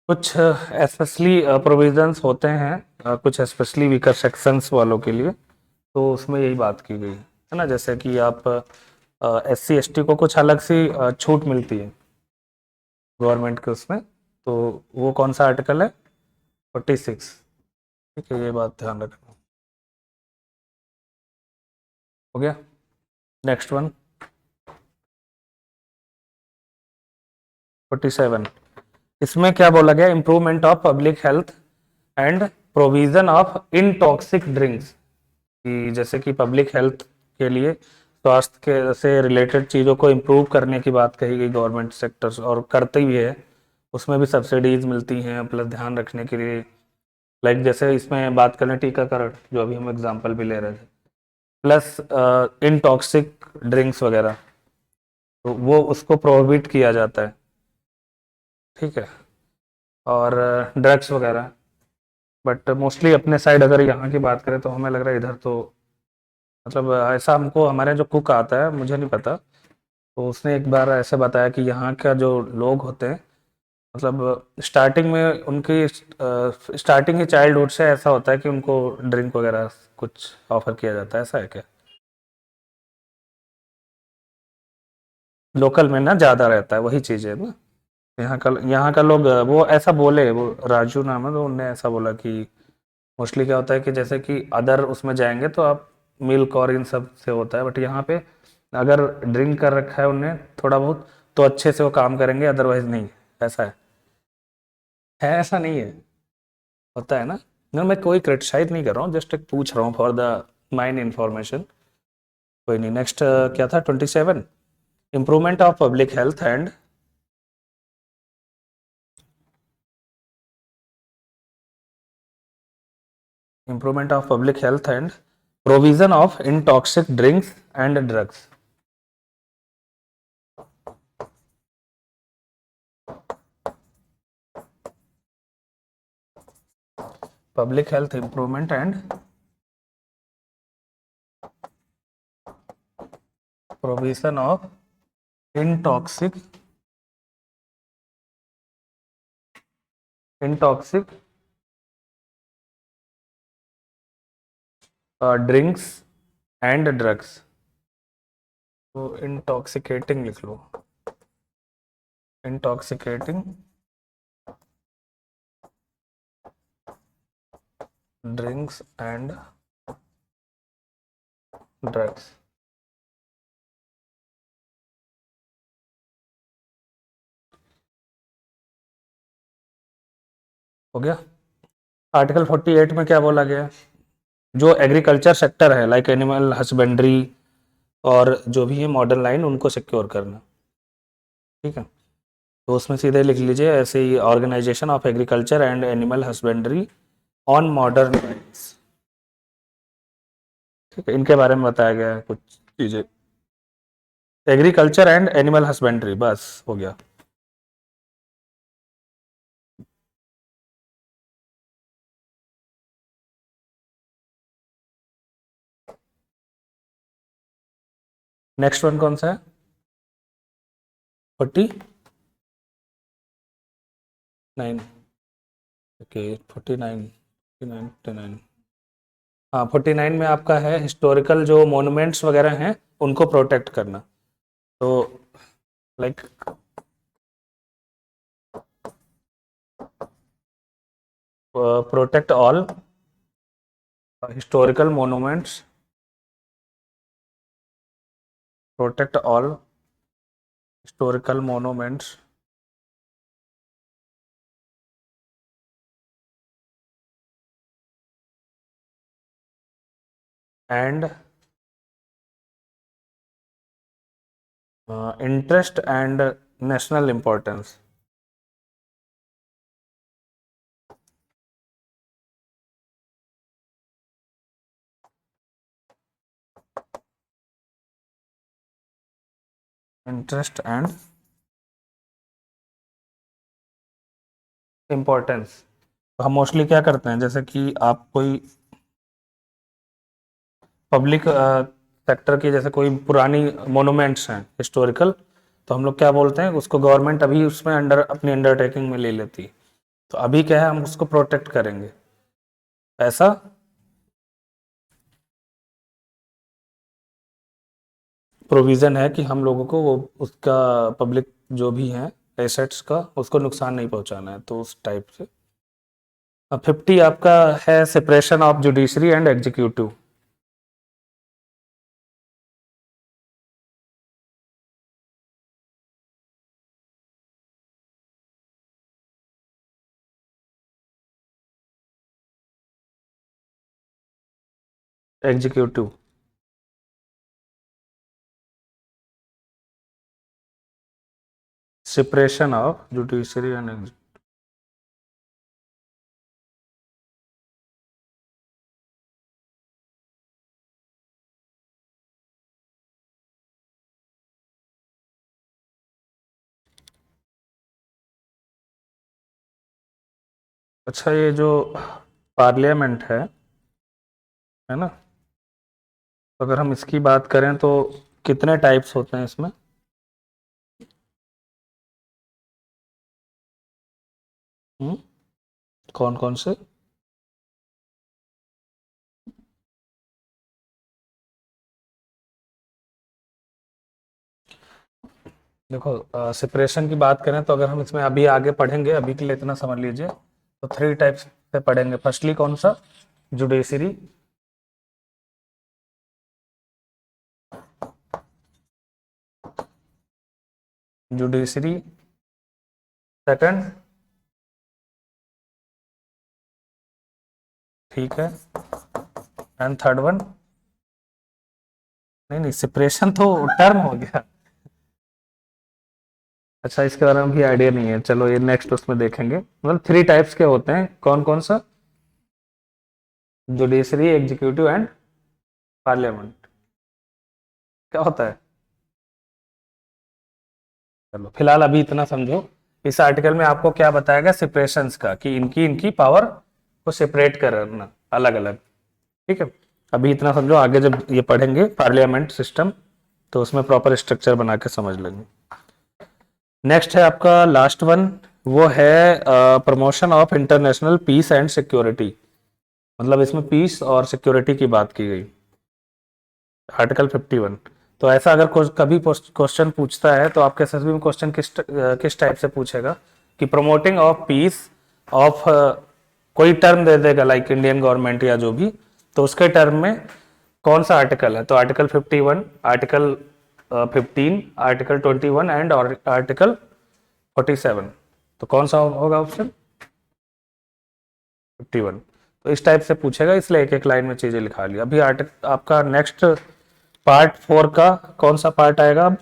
कुछ स्पेशली प्रोविजंस होते हैं, कुछ स्पेशली वीकर सेक्शंस वालों के लिए, तो उसमें यही बात की गई है ना। जैसे कि आप SC ST को कुछ अलग सी छूट मिलती है गवर्नमेंट के उसमें, तो वो कौन सा आर्टिकल है, 46, ठीक है, ये बात ध्यान रखना। हो गया, नेक्स्ट वन 47। इसमें क्या बोला गया, improvement of public health and provision of intoxic drinks, कि जैसे कि पब्लिक हेल्थ के लिए, स्वास्थ्य के से रिलेटेड चीज़ों को इम्प्रूव करने की बात कही गई गवर्नमेंट सेक्टर्स, और करते भी है, उसमें भी सब्सिडीज मिलती हैं, प्लस ध्यान रखने के लिए, लाइक जैसे इसमें बात करें टीकाकरण, जो अभी हम एग्जांपल भी ले रहे थे, प्लस इनटॉक्सिक ड्रिंक्स वगैरह, तो वो उसको प्रोहिबिट किया जाता है, ठीक है, और ड्रग्स वगैरह। बट मोस्टली अपने साइड अगर यहाँ की बात करें तो हमें लग रहा है इधर तो, मतलब ऐसा हमको, हमारे जो कुक आता है, मुझे नहीं पता, तो उसने एक बार ऐसे बताया कि यहाँ का जो लोग होते हैं, मतलब स्टार्टिंग में उनकी स्टार्टिंग ही चाइल्डहुड से ऐसा होता है कि उनको ड्रिंक वगैरह कुछ ऑफर किया जाता है, ऐसा है क्या। लोकल में ना ज़्यादा रहता है, वही चीज़ है ना। यहाँ का लोग वो ऐसा बोले, वो राजू नाम है, तो उनने ऐसा बोला कि मोस्टली क्या होता है कि जैसे कि अदर उसमें जाएंगे तो आप मिल्क और इन सब से होता है, बट यहाँ पे अगर ड्रिंक कर रखा है उन्हें थोड़ा बहुत तो अच्छे से वो काम करेंगे, अदरवाइज नहीं। ऐसा है ऐसा नहीं है, होता है ना। ना मैं कोई क्रिटिसाइज नहीं कर रहा हूँ, जस्ट एक पूछ रहा हूँ फॉर द माइन इंफॉर्मेशन। कोई नहीं। नेक्स्ट क्या था 27, improvement of public health and improvement of public health and provision of intoxic drinks and drugs. Public health improvement and provision of intoxic drinks and drugs. तो intoxicating लिख लो, intoxicating drinks and drugs. हो गया। Article 48 में क्या बोला गया? जो agriculture sector है लाइक एनिमल हस्बेंड्री और जो भी है मॉडर्न लाइन, उनको सिक्योर करना। ठीक है, तो उसमें सीधे लिख लीजिए ऐसे ही, organisation of agriculture and animal husbandry on modern lines. ठीक है, इनके बारे में बताया गया है कुछ चीजें। एग्रीकल्चर एंड एनिमल हस्बेंड्री, बस हो गया। नेक्स्ट वन कौन सा है? 49। ओके 49, 49, 49। हाँ 49 में आपका है हिस्टोरिकल जो मोन्यूमेंट्स वगैरह हैं उनको प्रोटेक्ट करना। तो like protect all historical monuments, protect all historical monuments and interest and national importance. Interest and importance. तो हम मोस्टली क्या करते हैं, जैसे कि आप कोई पब्लिक सेक्टर की जैसे कोई पुरानी मोनूमेंट्स हैं हिस्टोरिकल, तो हम लोग क्या बोलते हैं उसको, गवर्नमेंट अभी उसमें अंडर अपनी अंडरटेकिंग में ले लेती है, तो अभी क्या है हम उसको प्रोटेक्ट करेंगे, ऐसा। प्रोविज़न है कि हम लोगों को वो उसका पब्लिक जो भी है एसेट्स का उसको नुकसान नहीं पहुंचाना है, तो उस टाइप से। 50 आपका है separation of judiciary and executive. Executive separation of judiciary and अच्छा, ये जो पार्लियामेंट है ना, तो अगर हम इसकी बात करें तो कितने टाइप्स होते हैं इसमें? हम्म, कौन कौन से? देखो सेपरेशन की बात करें तो अगर हम इसमें अभी आगे पढ़ेंगे, अभी के लिए इतना समझ लीजिए। तो 3 टाइप्स से पढ़ेंगे। फर्स्टली कौन सा, जुडिशरी, जुडिशरी, सेकंड, ठीक है, एंड थर्ड वन, नहीं सेपरेशन तो टर्म हो गया। अच्छा, इसके बारे में भी आइडिया नहीं है, चलो ये नेक्स्ट उसमें देखेंगे। मतलब 3 टाइप्स के होते हैं, कौन कौन सा, जुडिशरी, एग्जीक्यूटिव एंड पार्लियामेंट। क्या होता है, चलो फिलहाल अभी इतना समझो। इस आर्टिकल में आपको क्या बताया गया, सेपरेशंस का, कि इनकी इनकी पावर को सेपरेट करना अलग अलग, ठीक है। अभी इतना समझो, आगे जब ये पढ़ेंगे पार्लियामेंट सिस्टम तो उसमें प्रॉपर स्ट्रक्चर बना के समझ लेंगे। नेक्स्ट है आपका लास्ट वन, वो है promotion of international peace and security. मतलब इसमें पीस और सिक्योरिटी की बात की गई, आर्टिकल 51। तो ऐसा अगर कभी क्वेश्चन पूछता है तो आपके एसएसबी में क्वेश्चन किस टाइप से पूछेगा, कि प्रमोटिंग ऑफ पीस ऑफ, कोई टर्म दे देगा लाइक इंडियन गवर्नमेंट या जो भी, तो उसके टर्म में कौन सा आर्टिकल है, तो article 51, article 15, article 21 and article 47। तो कौन सा होगा ऑप्शन, 51। तो इस टाइप से पूछेगा, इसलिए एक एक लाइन में चीजें लिखा ली। अभी आपका नेक्स्ट पार्ट 4 का कौन सा पार्ट आएगा अब,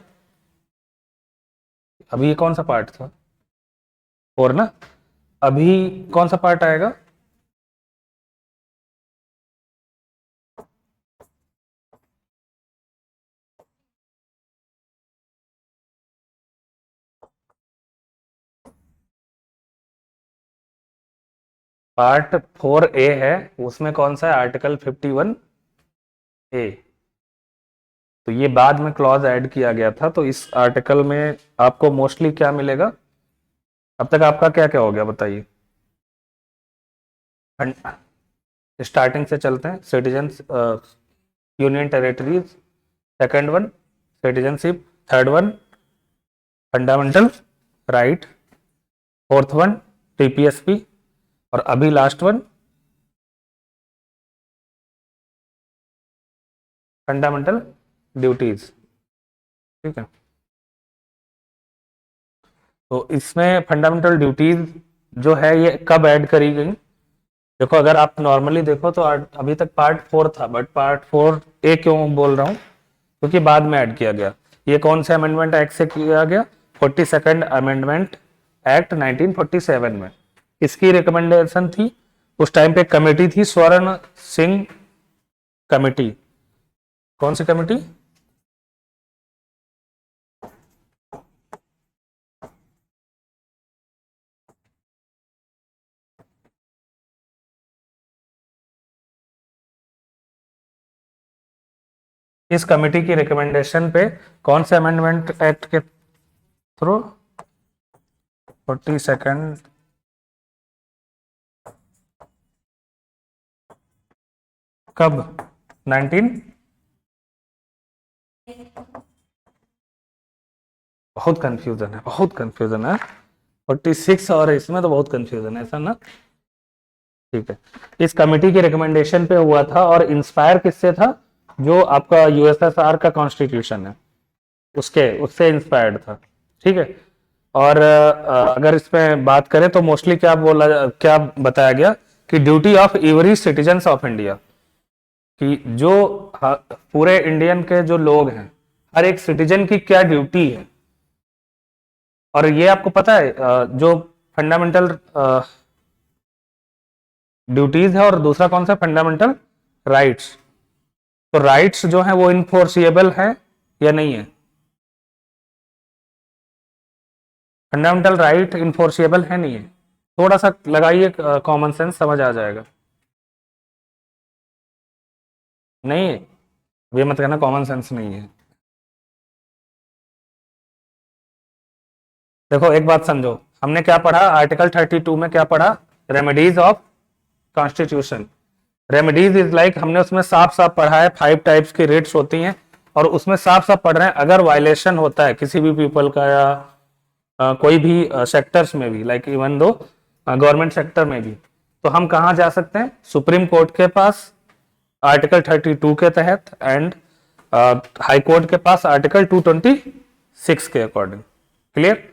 अभी ये कौन सा पार्ट था, 4 ना, अभी कौन सा पार्ट आएगा, पार्ट 4A है, उसमें कौन सा है, आर्टिकल 51A। तो ये बाद में क्लॉज ऐड किया गया था, तो इस आर्टिकल में आपको मोस्टली क्या मिलेगा। अब तक आपका क्या क्या हो गया बताइए, स्टार्टिंग से चलते हैं। Citizens, union territories, second one citizenship, third one fundamental right, fourth one DPSP, और अभी लास्ट वन फंडामेंटल ड्यूटीज, ठीक है। तो इसमें फंडामेंटल ड्यूटीज जो है ये कब ऐड करी गई, देखो अगर आप नॉर्मली देखो तो अभी तक पार्ट 4 था, बट पार्ट 4A क्यों बोल रहा हूँ, क्योंकि बाद में ऐड किया गया। ये कौन से अमेंडमेंट एक्ट से किया गया, 42nd अमेंडमेंट एक्ट 1947 में। इसकी रिकमेंडेशन थी, उस टाइम पे कमेटी थी, स्वर्ण सिंह कमेटी। कौन सी कमेटी, इस कमेटी की रिकमेंडेशन पे कौन से अमेंडमेंट एक्ट के थ्रू, 42nd, कब, 19, बहुत कंफ्यूजन है, बहुत कंफ्यूजन है, 46 और इसमें तो बहुत कंफ्यूजन है, ऐसा ना, ठीक है। इस कमेटी के रिकमेंडेशन पे हुआ था, और इंस्पायर किससे था, जो आपका यूएसएसआर का कॉन्स्टिट्यूशन है उससे इंस्पायर्ड था, ठीक है। और अगर इसमें बात करें तो मोस्टली क्या बताया गया, कि duty of every citizens of India, कि जो पूरे इंडियन के जो लोग हैं, हर एक सिटीजन की क्या ड्यूटी है। और ये आपको पता है जो फंडामेंटल ड्यूटीज है, और दूसरा कौन सा, फंडामेंटल राइट्स। तो राइट्स जो है वो इनफोर्सिएबल है या नहीं है, फंडामेंटल राइट इनफोर्सिएबल है नहीं है, थोड़ा सा लगाइए कॉमन सेंस, समझ आ जाएगा। नहीं है, ये मत कहना कॉमन सेंस नहीं है। देखो एक बात समझो, हमने क्या पढ़ा आर्टिकल 32 में, क्या पढ़ा, remedies of constitution. Remedies is like, हमने उसमें साफ साफ पढ़ा है 5 टाइप्स की रेट्स होती हैं, और उसमें साफ साफ पढ़ रहे हैं अगर वायलेशन होता है किसी भी पीपल का, या कोई भी सेक्टर्स में भी, like even though government sector में भी, तो हम कहाँ जा सकते हैं? सुप्रीम कोर्ट के पास आर्टिकल 32 के तहत एंड हाई कोर्ट के पास आर्टिकल 226 के अकॉर्डिंग। क्लियर?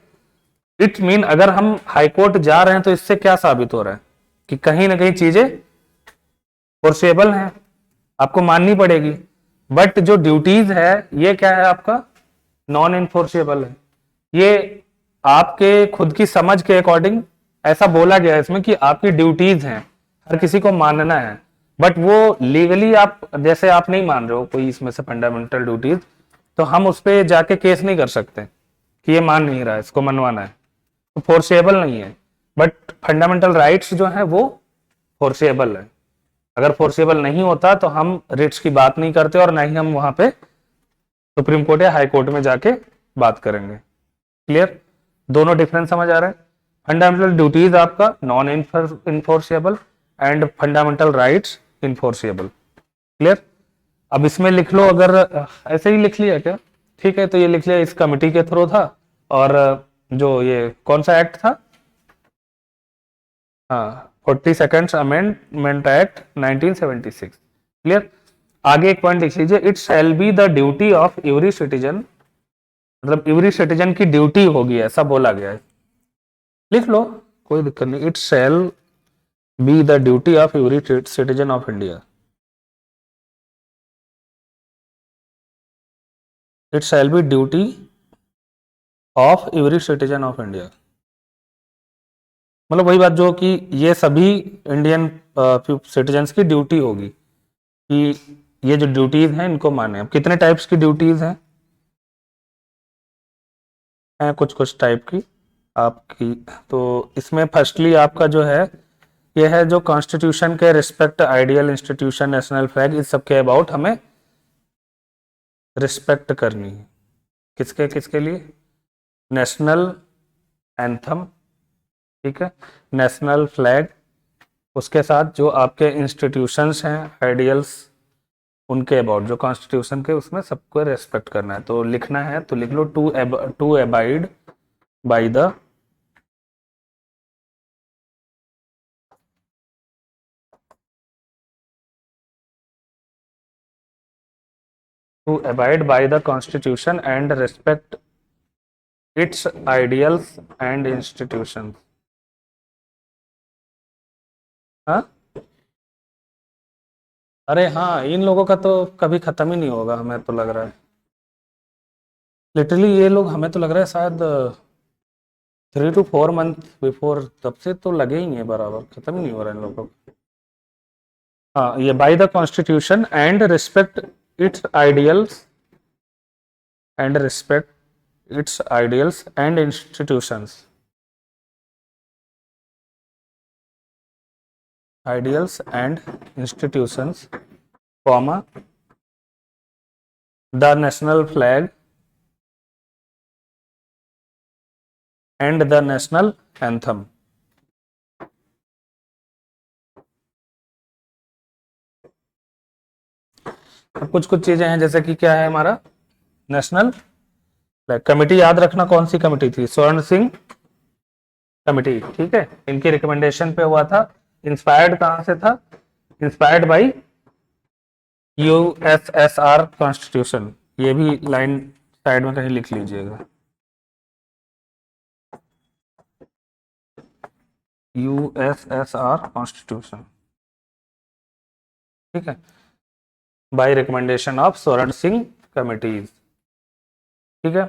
इट मीन अगर हम हाई कोर्ट जा रहे हैं तो इससे क्या साबित हो रहा है कि कहीं ना कहीं चीजें फोर्सेबल हैं, आपको माननी पड़ेगी। बट जो ड्यूटीज है ये क्या है? आपका नॉन इन्फोर्सेबल है। ये आपके खुद की समझ के अकॉर्डिंग ऐसा बोला गया है इसमें कि आपकी ड्यूटीज हैं, हर किसी को मानना है, बट वो लीगली आप जैसे आप नहीं मान रहे हो कोई इसमें से फंडामेंटल ड्यूटीज, तो हम उस पर जाके केस नहीं कर सकते कि ये मान नहीं रहा है, इसको मनवाना है, तो फोर्सेबल नहीं है। बट फंडामेंटल राइट्स जो है वो फोर्सेबल है। अगर फोर्सेबल नहीं होता तो हम रिट्स की बात नहीं करते और ना ही हम वहां पे सुप्रीम कोर्ट या हाई कोर्ट में जाके बात करेंगे। क्लियर? दोनों डिफरेंस समझ आ रहा है? फंडामेंटल ड्यूटीज आपका non enforceable and fundamental rights enforceable. Clear? अब इसमें लिख लो, अगर ऐसे ही लिख लिया क्या? ठीक है, तो ये लिख लिया इस कमिटी के थ्रू था, और जो ये कौन सा एक्ट था? हाँ, 42nd अमेंडमेंट एक्ट 1976। क्लियर? आगे एक पॉइंट लिख लीजिए, it shall be the duty of every citizen, मतलब एवरी सिटीजन की ड्यूटी होगी, ऐसा बोला गया है। लिख लो, कोई दिक्कत नहीं। It shall be the duty of every citizen of India. It shall be duty of every citizen of India, मतलब वही बात जो कि ये सभी इंडियन सिटीजन्स की ड्यूटी होगी कि ये जो ड्यूटीज हैं इनको माने। अब कितने टाइप्स की ड्यूटीज हैं? कुछ कुछ टाइप की आपकी। तो इसमें फर्स्टली आपका जो है ये है जो कॉन्स्टिट्यूशन के respect ideal institution national flag, इस सब के अबाउट हमें रिस्पेक्ट करनी है। किसके किसके लिए? नेशनल एंथम, ठीक है, नेशनल फ्लैग, उसके साथ जो आपके इंस्टीट्यूशंस हैं आइडियल्स, उनके अबाउट जो कॉन्स्टिट्यूशन के उसमें सबको रेस्पेक्ट करना है। तो लिखना है तो लिख लो to abide by the constitution and respect its ideals and institutions. हाँ, अरे हाँ, इन लोगों का तो कभी खत्म ही नहीं होगा, हमें तो लग रहा है। लिटरली ये लोग, हमें तो लग रहा है शायद 3 to 4 मंथ बिफोर, तब से तो लगे ही है, बराबर खत्म ही नहीं हो रहा है इन लोगों को। हाँ, ये bye the constitution and respect it's ideals and respect it's ideals and institutions, ideals and institutions, comma, the national flag and the national anthem। कुछ कुछ चीजें हैं जैसे कि क्या है हमारा नेशनल फ्लैग कमेटी, याद रखना कौन सी कमेटी थी? स्वर्ण सिंह कमेटी, ठीक है, इनकी रिकमेंडेशन पे हुआ था। इंस्पायर्ड कहां से था? Inspired by USSR constitution. ये भी लाइन साइड में कहीं लिख लीजिएगा, यूएसएसआर कॉन्स्टिट्यूशन, ठीक है, बाय रिकमेंडेशन ऑफ स्वर्ण सिंह कमिटीज। ठीक है,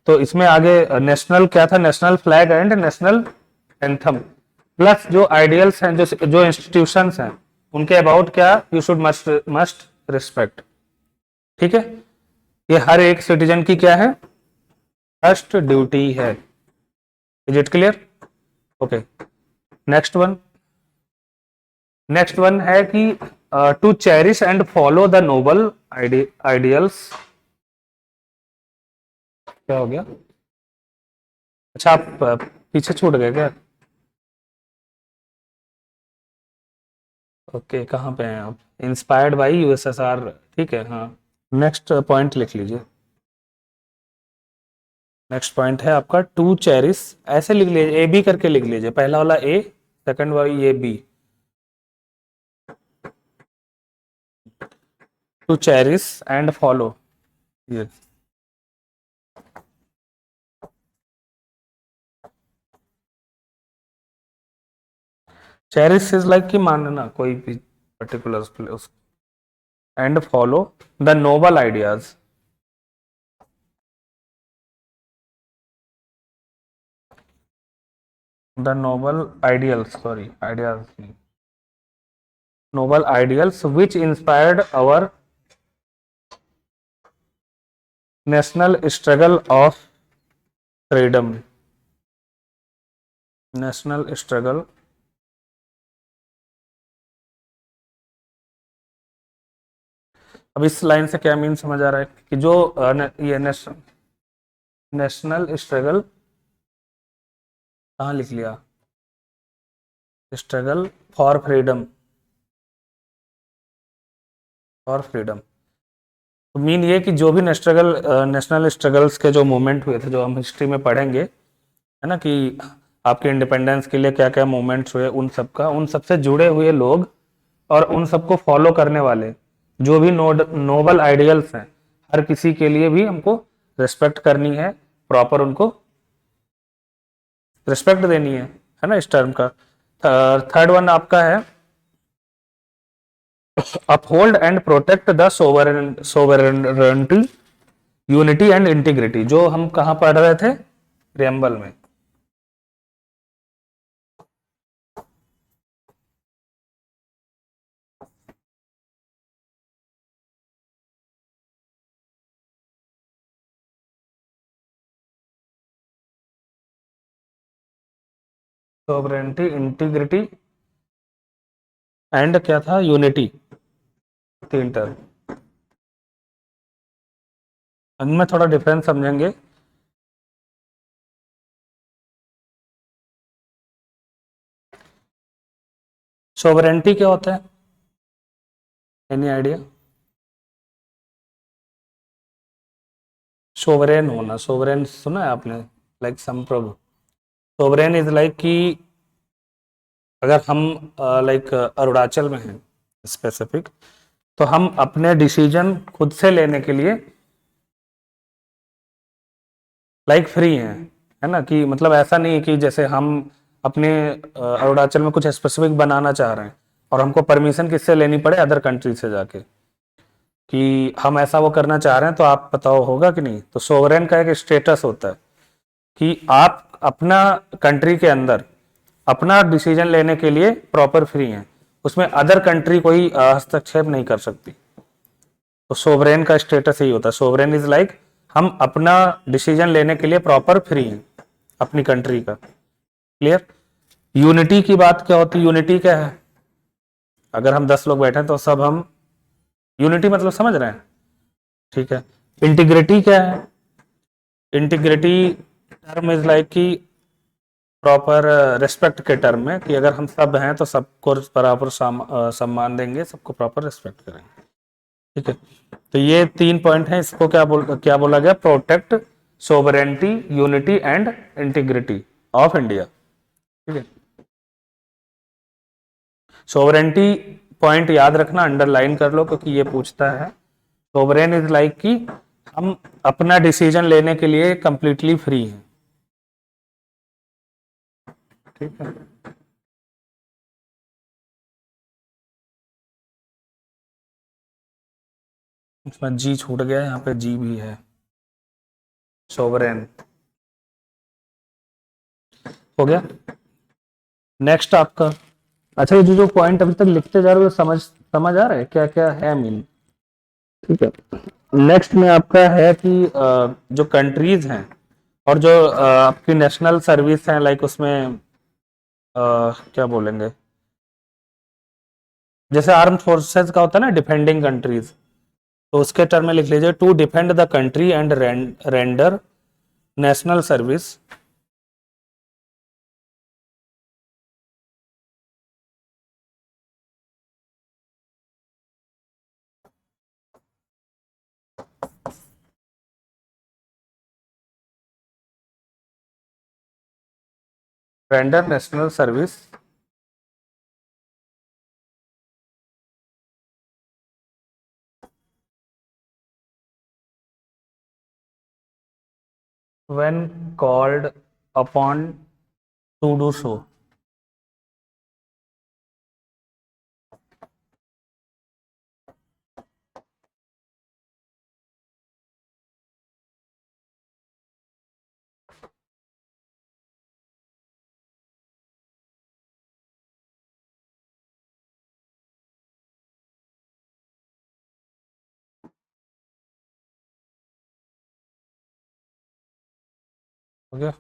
तो इसमें आगे नेशनल क्या था? National flag and national anthem, plus जो आइडियल्स हैं, जो इंस्टीट्यूशंस हैं, उनके अबाउट क्या? You should must respect. ठीक है, ये हर एक सिटीजन की क्या है? फर्स्ट ड्यूटी है। Is it clear? Okay, next one है कि to cherish and follow the noble ideals. क्या हो गया? अच्छा, आप पीछे छूट गए क्या? ओके, कहाँ पे हैं आप? इंस्पायर्ड बाय यूएसएसआर, ठीक है, हाँ। नेक्स्ट पॉइंट लिख लीजिए। नेक्स्ट पॉइंट है आपका टू चेरिश, ऐसे लिख लीजिए, ए बी करके लिख लीजिए, पहला वाला ए, सेकंड वाला ये B. To cherish and follow. ये चेरिश इज लाइक कि मानना कोई भी पर्टिकुलर उस, and follow the noble ideas. The noble ideals, sorry ideas, noble ideals which inspired our national struggle of freedom, national struggle अब इस लाइन से क्या मीन समझ आ रहा है कि जो ये नेशनल स्ट्रगल कहाँ लिख लिया, struggle for freedom, for freedom. तो मीन ये कि जो भी नेशनल स्ट्रगल्स के जो मूवमेंट हुए थे, जो हम हिस्ट्री में पढ़ेंगे, है ना, कि आपके इंडिपेंडेंस के लिए क्या क्या मूवमेंट्स हुए, उन सब का, उन सबसे जुड़े हुए लोग और उन सबको फॉलो करने वाले जो भी नोबल आइडियल्स हैं, हर किसी के लिए भी हमको रिस्पेक्ट करनी है, प्रॉपर उनको रिस्पेक्ट देनी है ना, इस टर्म का। थर्ड वन आपका है uphold and protect the sovereignty, unity and integrity, जो हम कहाँ पढ़ रहे थे, प्रियम्बल में। सोवरेनिटी, इंटीग्रिटी एंड क्या था, यूनिटी, तीन टर्म। इनमें थोड़ा डिफरेंस समझेंगे। सोवरेनिटी क्या होता है, एनी आइडिया? सोवरेन होना, सोवरेन सुना है आपने, लाइक संप्रभु। सोवरेन इज लाइक कि अगर हम लाइक अरुणाचल में हैं स्पेसिफिक, तो हम अपने डिसीजन खुद से लेने के लिए लाइक फ्री हैं, है ना, कि मतलब ऐसा नहीं है कि जैसे हम अपने अरुणाचल में कुछ स्पेसिफिक बनाना चाह रहे हैं और हमको परमिशन किससे लेनी पड़े, अदर कंट्री से जाके, कि हम ऐसा वो करना चाह रहे हैं, तो आप बताओ होगा कि नहीं। तो सोवरेन का एक स्टेटस होता है कि आप अपना कंट्री के अंदर अपना डिसीजन लेने के लिए प्रॉपर फ्री हैं, उसमें अदर कंट्री कोई हस्तक्षेप नहीं कर सकती। तो सोवरेन का स्टेटस यही होता है, सोवरेन इज लाइक हम अपना डिसीजन लेने के लिए प्रॉपर फ्री हैं अपनी कंट्री का। क्लियर? यूनिटी की बात क्या होती है, यूनिटी क्या है, अगर हम 10 लोग बैठे हैं तो सब हम, यूनिटी मतलब समझ रहे हैं, ठीक है। इंटीग्रिटी क्या है, इंटीग्रिटी टर्म इज लाइक कि प्रॉपर रिस्पेक्ट के टर्म में, कि अगर हम सब हैं तो सबको बराबर सम्मान देंगे, सबको प्रॉपर रिस्पेक्ट करेंगे, ठीक है। तो ये 3 पॉइंट हैं, इसको क्या बोला गया, protect sovereignty, unity and integrity of India, ठीक है। सोवरेनिटी पॉइंट याद रखना, अंडरलाइन कर लो, क्योंकि ये पूछता है। सोवरेन इज लाइक कि हम अपना डिसीजन लेने के लिए कंप्लीटली फ्री हैं, ठीक है। इसमें जी छूट गया, यहाँ पे जी भी है, सोवरेन हो गया। नेक्स्ट आपका, अच्छा ये जो पॉइंट अभी तक लिखते जा रहे हो, समझ समझ आ रहा है क्या क्या है मीन, ठीक है। नेक्स्ट में आपका है कि जो कंट्रीज हैं और जो आपकी नेशनल सर्विस है, लाइक उसमें क्या बोलेंगे, जैसे आर्म फोर्सेस का होता है ना, डिफेंडिंग कंट्रीज, तो उसके टर्म में लिख लीजिए, to defend the country and render national service, render national service when called upon to do so. हो गया?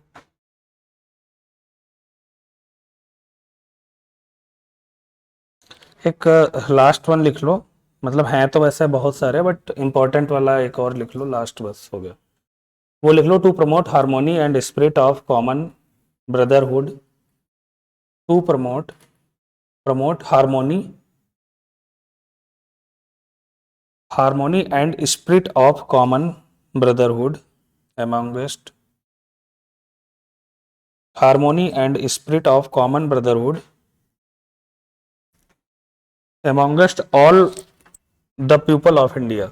एक लास्ट वन लिख लो, मतलब हैं तो वैसे बहुत सारे, बट इंपॉर्टेंट वाला एक और लिख लो लास्ट, बस हो गया। वो लिख लो, to promote harmony and spirit of common brotherhood. To promote harmony and spirit of common brotherhood amongst harmony and spirit of common brotherhood amongst all the people of India।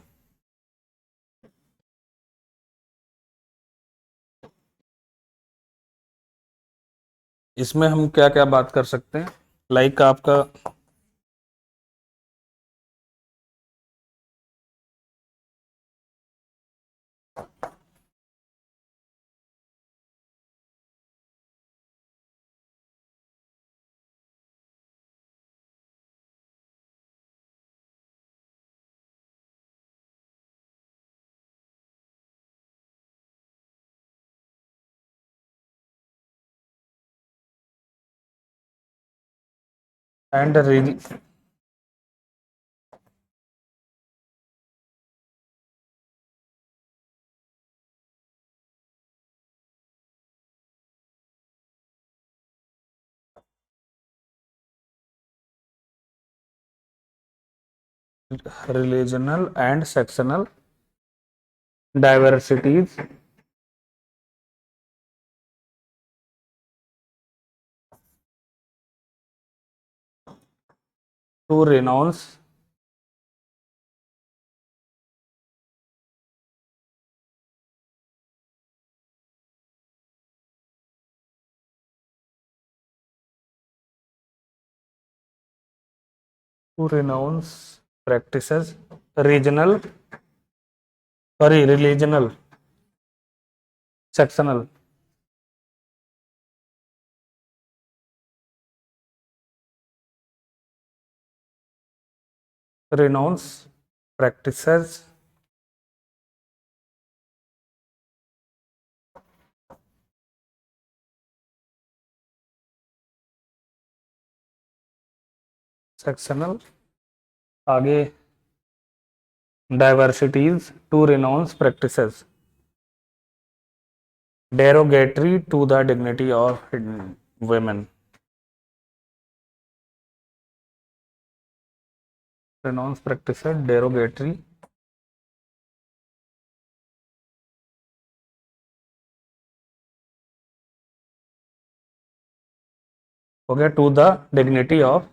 इसमें हम क्या क्या बात कर सकते हैं, लाइक आपका and religional and sectional diversities to renounce practices regional religional sectional renounce practices sectional, आगे diversities to renounce practices derogatory to the dignity of women, renounce practices derogatory हो गया to the dignity of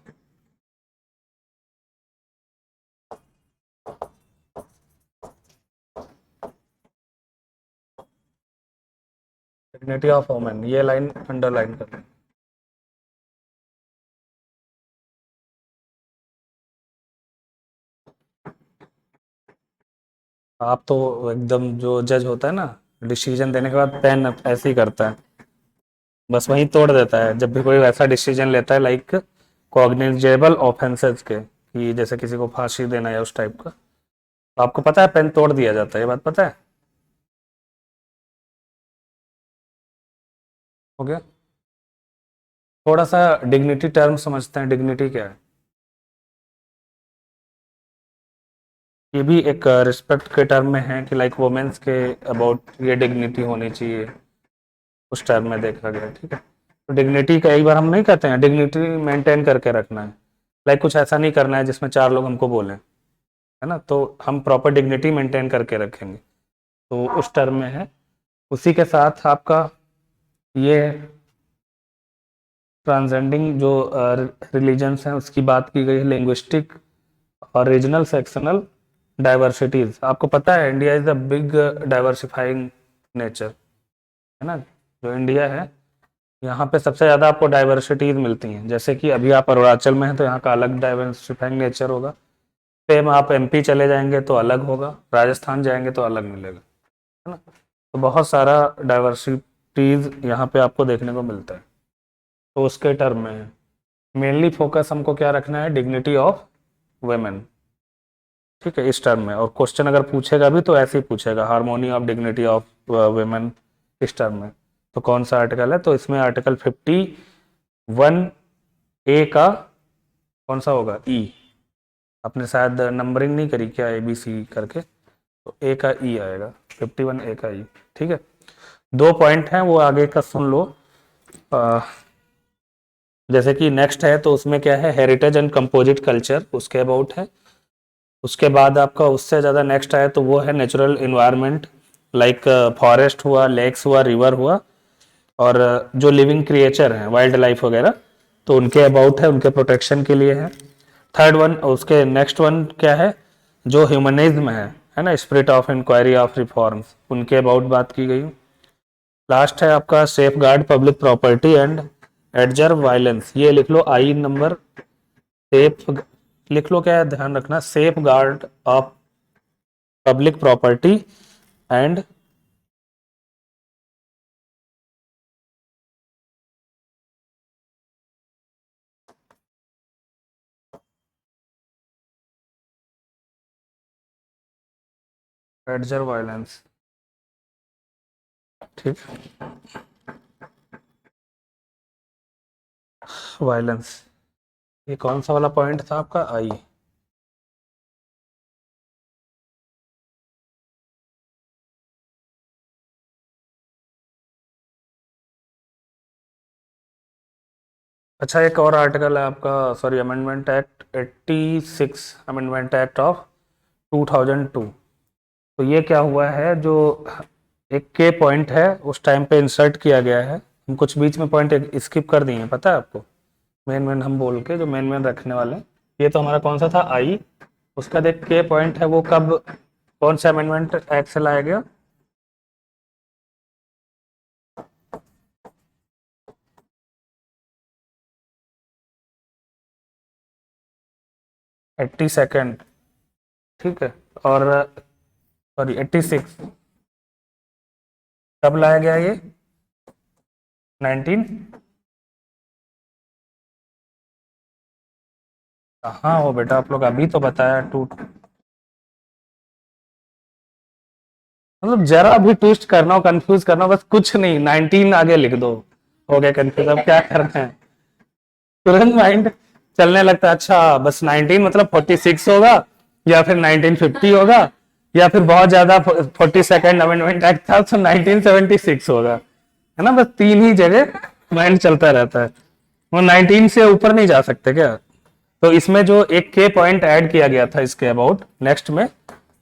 women, ये line underline कर लें। आप तो एकदम जो जज होता है ना, डिसीजन देने के बाद पेन ऐसे ही करता है, बस वहीं तोड़ देता है जब भी कोई वैसा डिसीजन लेता है, लाइक कॉग्निजेबल ऑफेंसेस के, कि जैसे किसी को फांसी देना या उस टाइप का, तो आपको पता है पेन तोड़ दिया जाता है, ये बात पता है? हो गया? थोड़ा सा डिग्निटी टर्म समझते हैं, डिग्निटी क्या है? ये भी एक रिस्पेक्ट के टर्म में है कि लाइक वुमेन्स के अबाउट ये डिग्निटी होनी चाहिए, उस टर्म में देखा गया, ठीक है? तो डिग्निटी कई बार हम नहीं कहते हैं डिग्निटी मेंटेन करके रखना है, लाइक कुछ ऐसा नहीं करना है जिसमें चार लोग हमको बोलें, है ना? तो हम प्रॉपर डिग्निटी मेंटेन करके रखेंगे, तो उस टर्म में है। उसी के साथ आपका ये ट्रांसेंडिंग जो रिलीजन्स हैं उसकी बात की गई है, लिंग्विस्टिक और रीजनल सेक्शनल डाइवर्सिटीज। आपको पता है India is a big diversifying nature, है ना, जो इंडिया है यहाँ पे सबसे ज़्यादा आपको डाइवर्सिटीज मिलती हैं। जैसे कि अभी आप अरुणाचल में हैं तो यहाँ का अलग डाइवर्सिफाइंग नेचर होगा, सेम आप एमपी चले जाएंगे तो अलग होगा, राजस्थान जाएंगे तो अलग मिलेगा, है ना। तो बहुत सारा डाइवर्सिटीज यहाँ पे आपको देखने को मिलता है। तो उसके टर्म में मेनली फोकस हमको क्या रखना है, डिग्निटी ऑफ वेमेन, ठीक है, इस टर्म में। और क्वेश्चन अगर पूछेगा भी तो ऐसे ही पूछेगा, harmony of dignity of women, इस टर्म में। तो कौन सा आर्टिकल है, तो इसमें आर्टिकल 51A का कौन सा होगा, ई। आपने शायद नंबरिंग नहीं करी क्या, ए बी सी करके, तो ए का ई आएगा, 51A का ई, ठीक है। 2 पॉइंट हैं वो आगे का सुन लो। अ, जैसे कि नेक्स्ट है तो उसमें क्या है, हेरिटेज एंड कंपोजिट कल्चर, उसके अबाउट है। उसके बाद आपका उससे ज़्यादा नेक्स्ट आया तो वो है नेचुरल इन्वायरमेंट, लाइक फॉरेस्ट हुआ, लेक्स हुआ, रिवर हुआ, और जो लिविंग क्रिएचर हैं, वाइल्ड लाइफ वगैरह, तो उनके अबाउट है, उनके प्रोटेक्शन के लिए है। थर्ड वन, उसके नेक्स्ट वन क्या है, जो ह्यूमनिज्म है ना, spirit of inquiry of reforms, उनके अबाउट बात की गई। लास्ट है आपका safeguard public property and abjure violence, ये लिख लो आई नंबर, सेफ लिख लो, क्या है ध्यान रखना, safeguard of public property and abjure violence, ठीक, वायलेंस, ये कौन सा वाला पॉइंट था आपका, आई। अच्छा, एक और आर्टिकल है आपका, sorry, amendment act 86, amendment act of 2002। तो ये क्या हुआ है, जो एक के पॉइंट है उस टाइम पे इंसर्ट किया गया है, हम कुछ बीच में पॉइंट स्किप कर दिए हैं, पता है आपको, मेन मेन हम बोल के जो मेन मेन रखने वाले हैं। ये तो हमारा कौन सा था, आई। उसका देख के पॉइंट है वो कब, कौन सा अमेंडमेंट एक्ट से लाया गया, 82nd, ठीक है। और सॉरी 86 कब लाया गया ये, 19, हाँ हो बेटा, आप लोग अभी तो बताया टू, मतलब जरा भी ट्विस्ट करना हो, कंफ्यूज करना हो, बस कुछ नहीं, 19 आगे लिख दो, हो गया कंफ्यूज, अब क्या करना है, तुरंत माइंड चलने लगता है, अच्छा बस 19 मतलब 46 होगा, या फिर 1950 होगा, या फिर बहुत ज्यादा 42nd अमेंडमेंट एक्ट था तो 1976 होगा, है ना, बस तीन ही जगह माइंड चलता रहता है, वो 19 से ऊपर नहीं जा सकते क्या। तो इसमें जो एक के पॉइंट ऐड किया गया था इसके अबाउट नेक्स्ट में,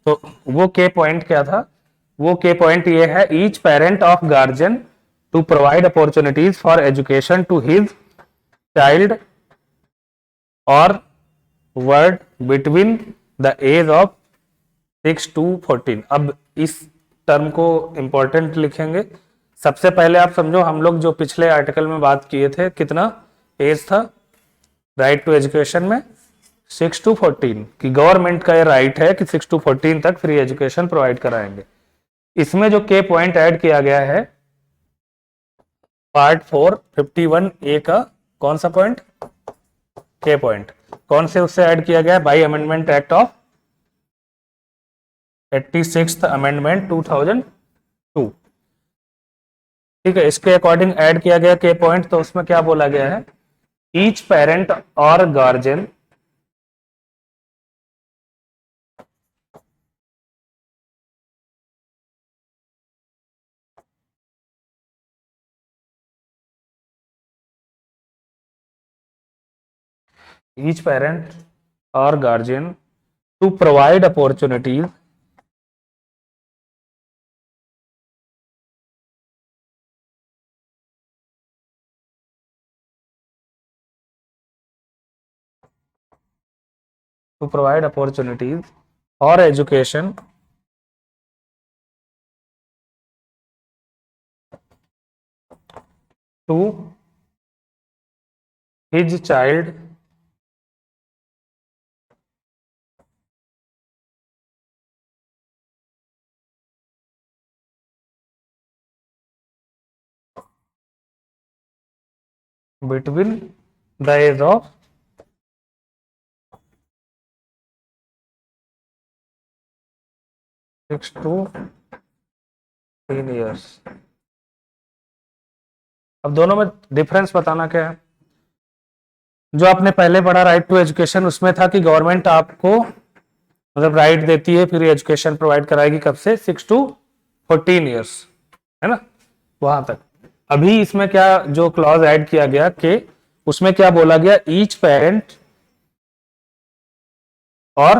तो वो के पॉइंट क्या था, वो के पॉइंट ये है, each parent of guardian to provide opportunities for education to his child और ward between the age of 6 to 14। अब इस टर्म को इंपॉर्टेंट लिखेंगे। सबसे पहले आप समझो, हम लोग जो पिछले आर्टिकल में बात किए थे, कितना एज था राइट टू एजुकेशन में, 6 to 14, कि गवर्नमेंट का ये राइट है कि 6 to 14 तक फ्री एजुकेशन प्रोवाइड कराएंगे। इसमें जो के पॉइंट ऐड किया गया है, पार्ट 4 51A का कौन सा पॉइंट, के पॉइंट, कौन से उससे ऐड किया गया, by amendment act of 86th amendment 2002, ठीक है। इसके अकॉर्डिंग ऐड किया गया के पॉइंट, तो उसमें क्या बोला गया है, ईच पेरेंट और guardian each parent or guardian to provide opportunities or education to his child between the age of 6 to 10 years। अब दोनों में डिफरेंस बताना क्या है। जो आपने पहले पढ़ा राइट टू एजुकेशन, उसमें था कि गवर्नमेंट आपको मतलब राइट देती है, फिर एजुकेशन प्रोवाइड कराएगी कब से, 6 to 14 ईयर्स, है ना, वहां तक। अभी इसमें क्या जो क्लॉज ऐड किया गया कि उसमें क्या बोला गया, ईच पेरेंट और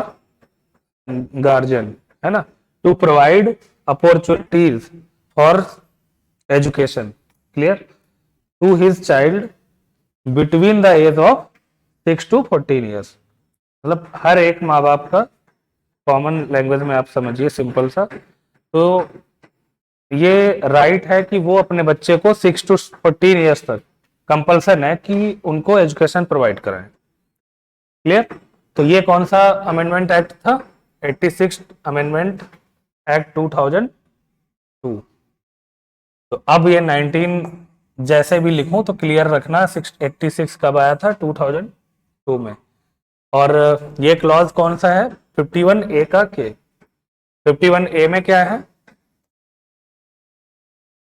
गार्जियन, है ना, to provide opportunities for education, clear, to his child between the age of 6 to 14 years. मतलब हर एक माँ बाप का, कॉमन लैंग्वेज में आप समझिए, सिंपल सा, तो ये राइट है कि वो अपने बच्चे को 6 to 14 ईयर्स तक कंपल्सन है कि उनको एजुकेशन प्रोवाइड कराएं, क्लियर। तो ये कौन सा अमेंडमेंट एक्ट था, 86 अमेंडमेंट एक्ट 2002। तो अब ये 19 जैसे भी लिखूं तो क्लियर रखना, 86 कब आया था, 2002 में। और ये क्लॉज कौन सा है, 51A का के। 51A में क्या है,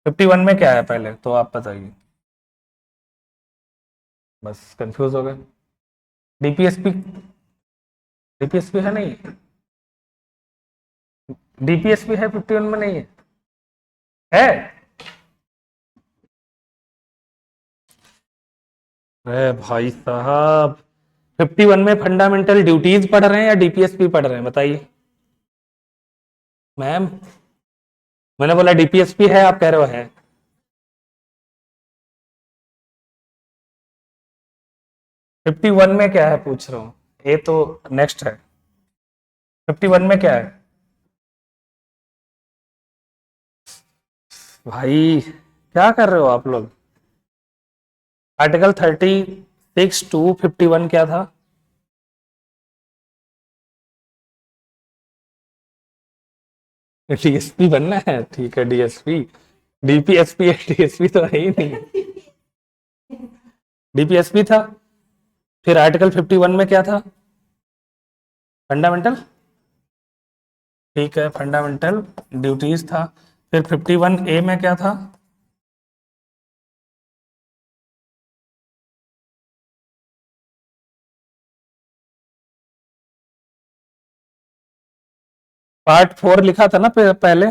51 में क्या है पहले तो आप बताइए, बस कंफ्यूज हो गए। डीपीएसपी, डीपीएसपी है नहीं, डीपीएसपी है 51 में नहीं है अरे भाई साहब, 51 में फंडामेंटल ड्यूटीज पढ़ रहे हैं या डीपीएसपी पढ़ रहे हैं, बताइए मैम। मैंने बोला डीपीएसपी है, आप कह रहे हो है। फिफ्टी वन में क्या है पूछ रहा हूँ, ये तो नेक्स्ट है। 51 में क्या है भाई, क्या कर रहे हो आप लोग। आर्टिकल 36 to 51 क्या था, डीएसपी बनना है, ठीक है डीएसपी। डीपीएसपी है, डीएसपी तो है ही नहीं, डीपीएसपी था। फिर आर्टिकल 51 में क्या था, फंडामेंटल, ठीक है फंडामेंटल ड्यूटीज था। फिर 51A में क्या था, पार्ट 4 लिखा था ना पहले,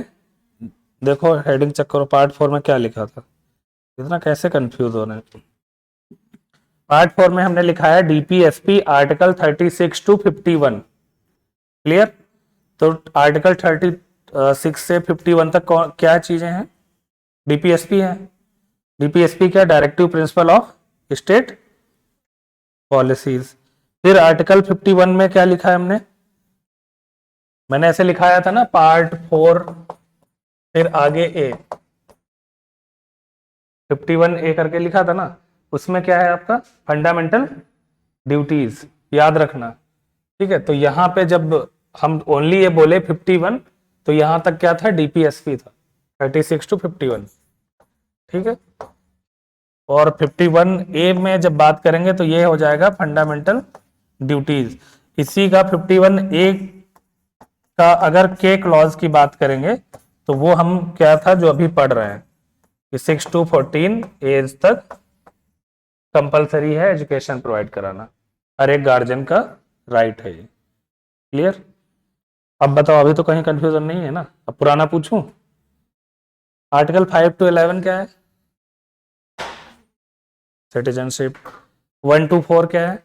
देखो हेडिंग चेक करो, पार्ट 4 में क्या लिखा था, इतना कैसे कंफ्यूज हो रहे हैं। पार्ट 4 में हमने लिखा है डीपीएसपी आर्टिकल 36 to 51, क्लियर। तो आर्टिकल 36 से 51 तक क्या चीजें हैं, डीपीएसपी है। डीपीएसपी क्या, directive principle of state policies. फिर आर्टिकल 51 में क्या लिखा है हमने, मैंने ऐसे लिखाया था ना, पार्ट 4 फिर आगे ए, 51A करके लिखा था ना, उसमें क्या है आपका, फंडामेंटल ड्यूटीज, याद रखना, ठीक है। तो यहाँ पे जब हम ओनली ये बोले 51, तो यहां तक क्या था, डीपीएसपी था, 36 to 51, ठीक है। और 51A में जब बात करेंगे तो ये हो जाएगा फंडामेंटल ड्यूटीज। इसी का 51A का अगर के क्लॉज की बात करेंगे तो वो हम क्या था जो अभी पढ़ रहे हैं कि 6 to 14 एज तक कंपलसरी है एजुकेशन प्रोवाइड कराना, हर एक गार्जियन का राइट है ये, क्लियर। अब बताओ, अभी तो कहीं कंफ्यूजन नहीं है ना, अब पुराना पूछूं। आर्टिकल 5 to 11 क्या है, सिटीजनशिप। 1 to 4 क्या है,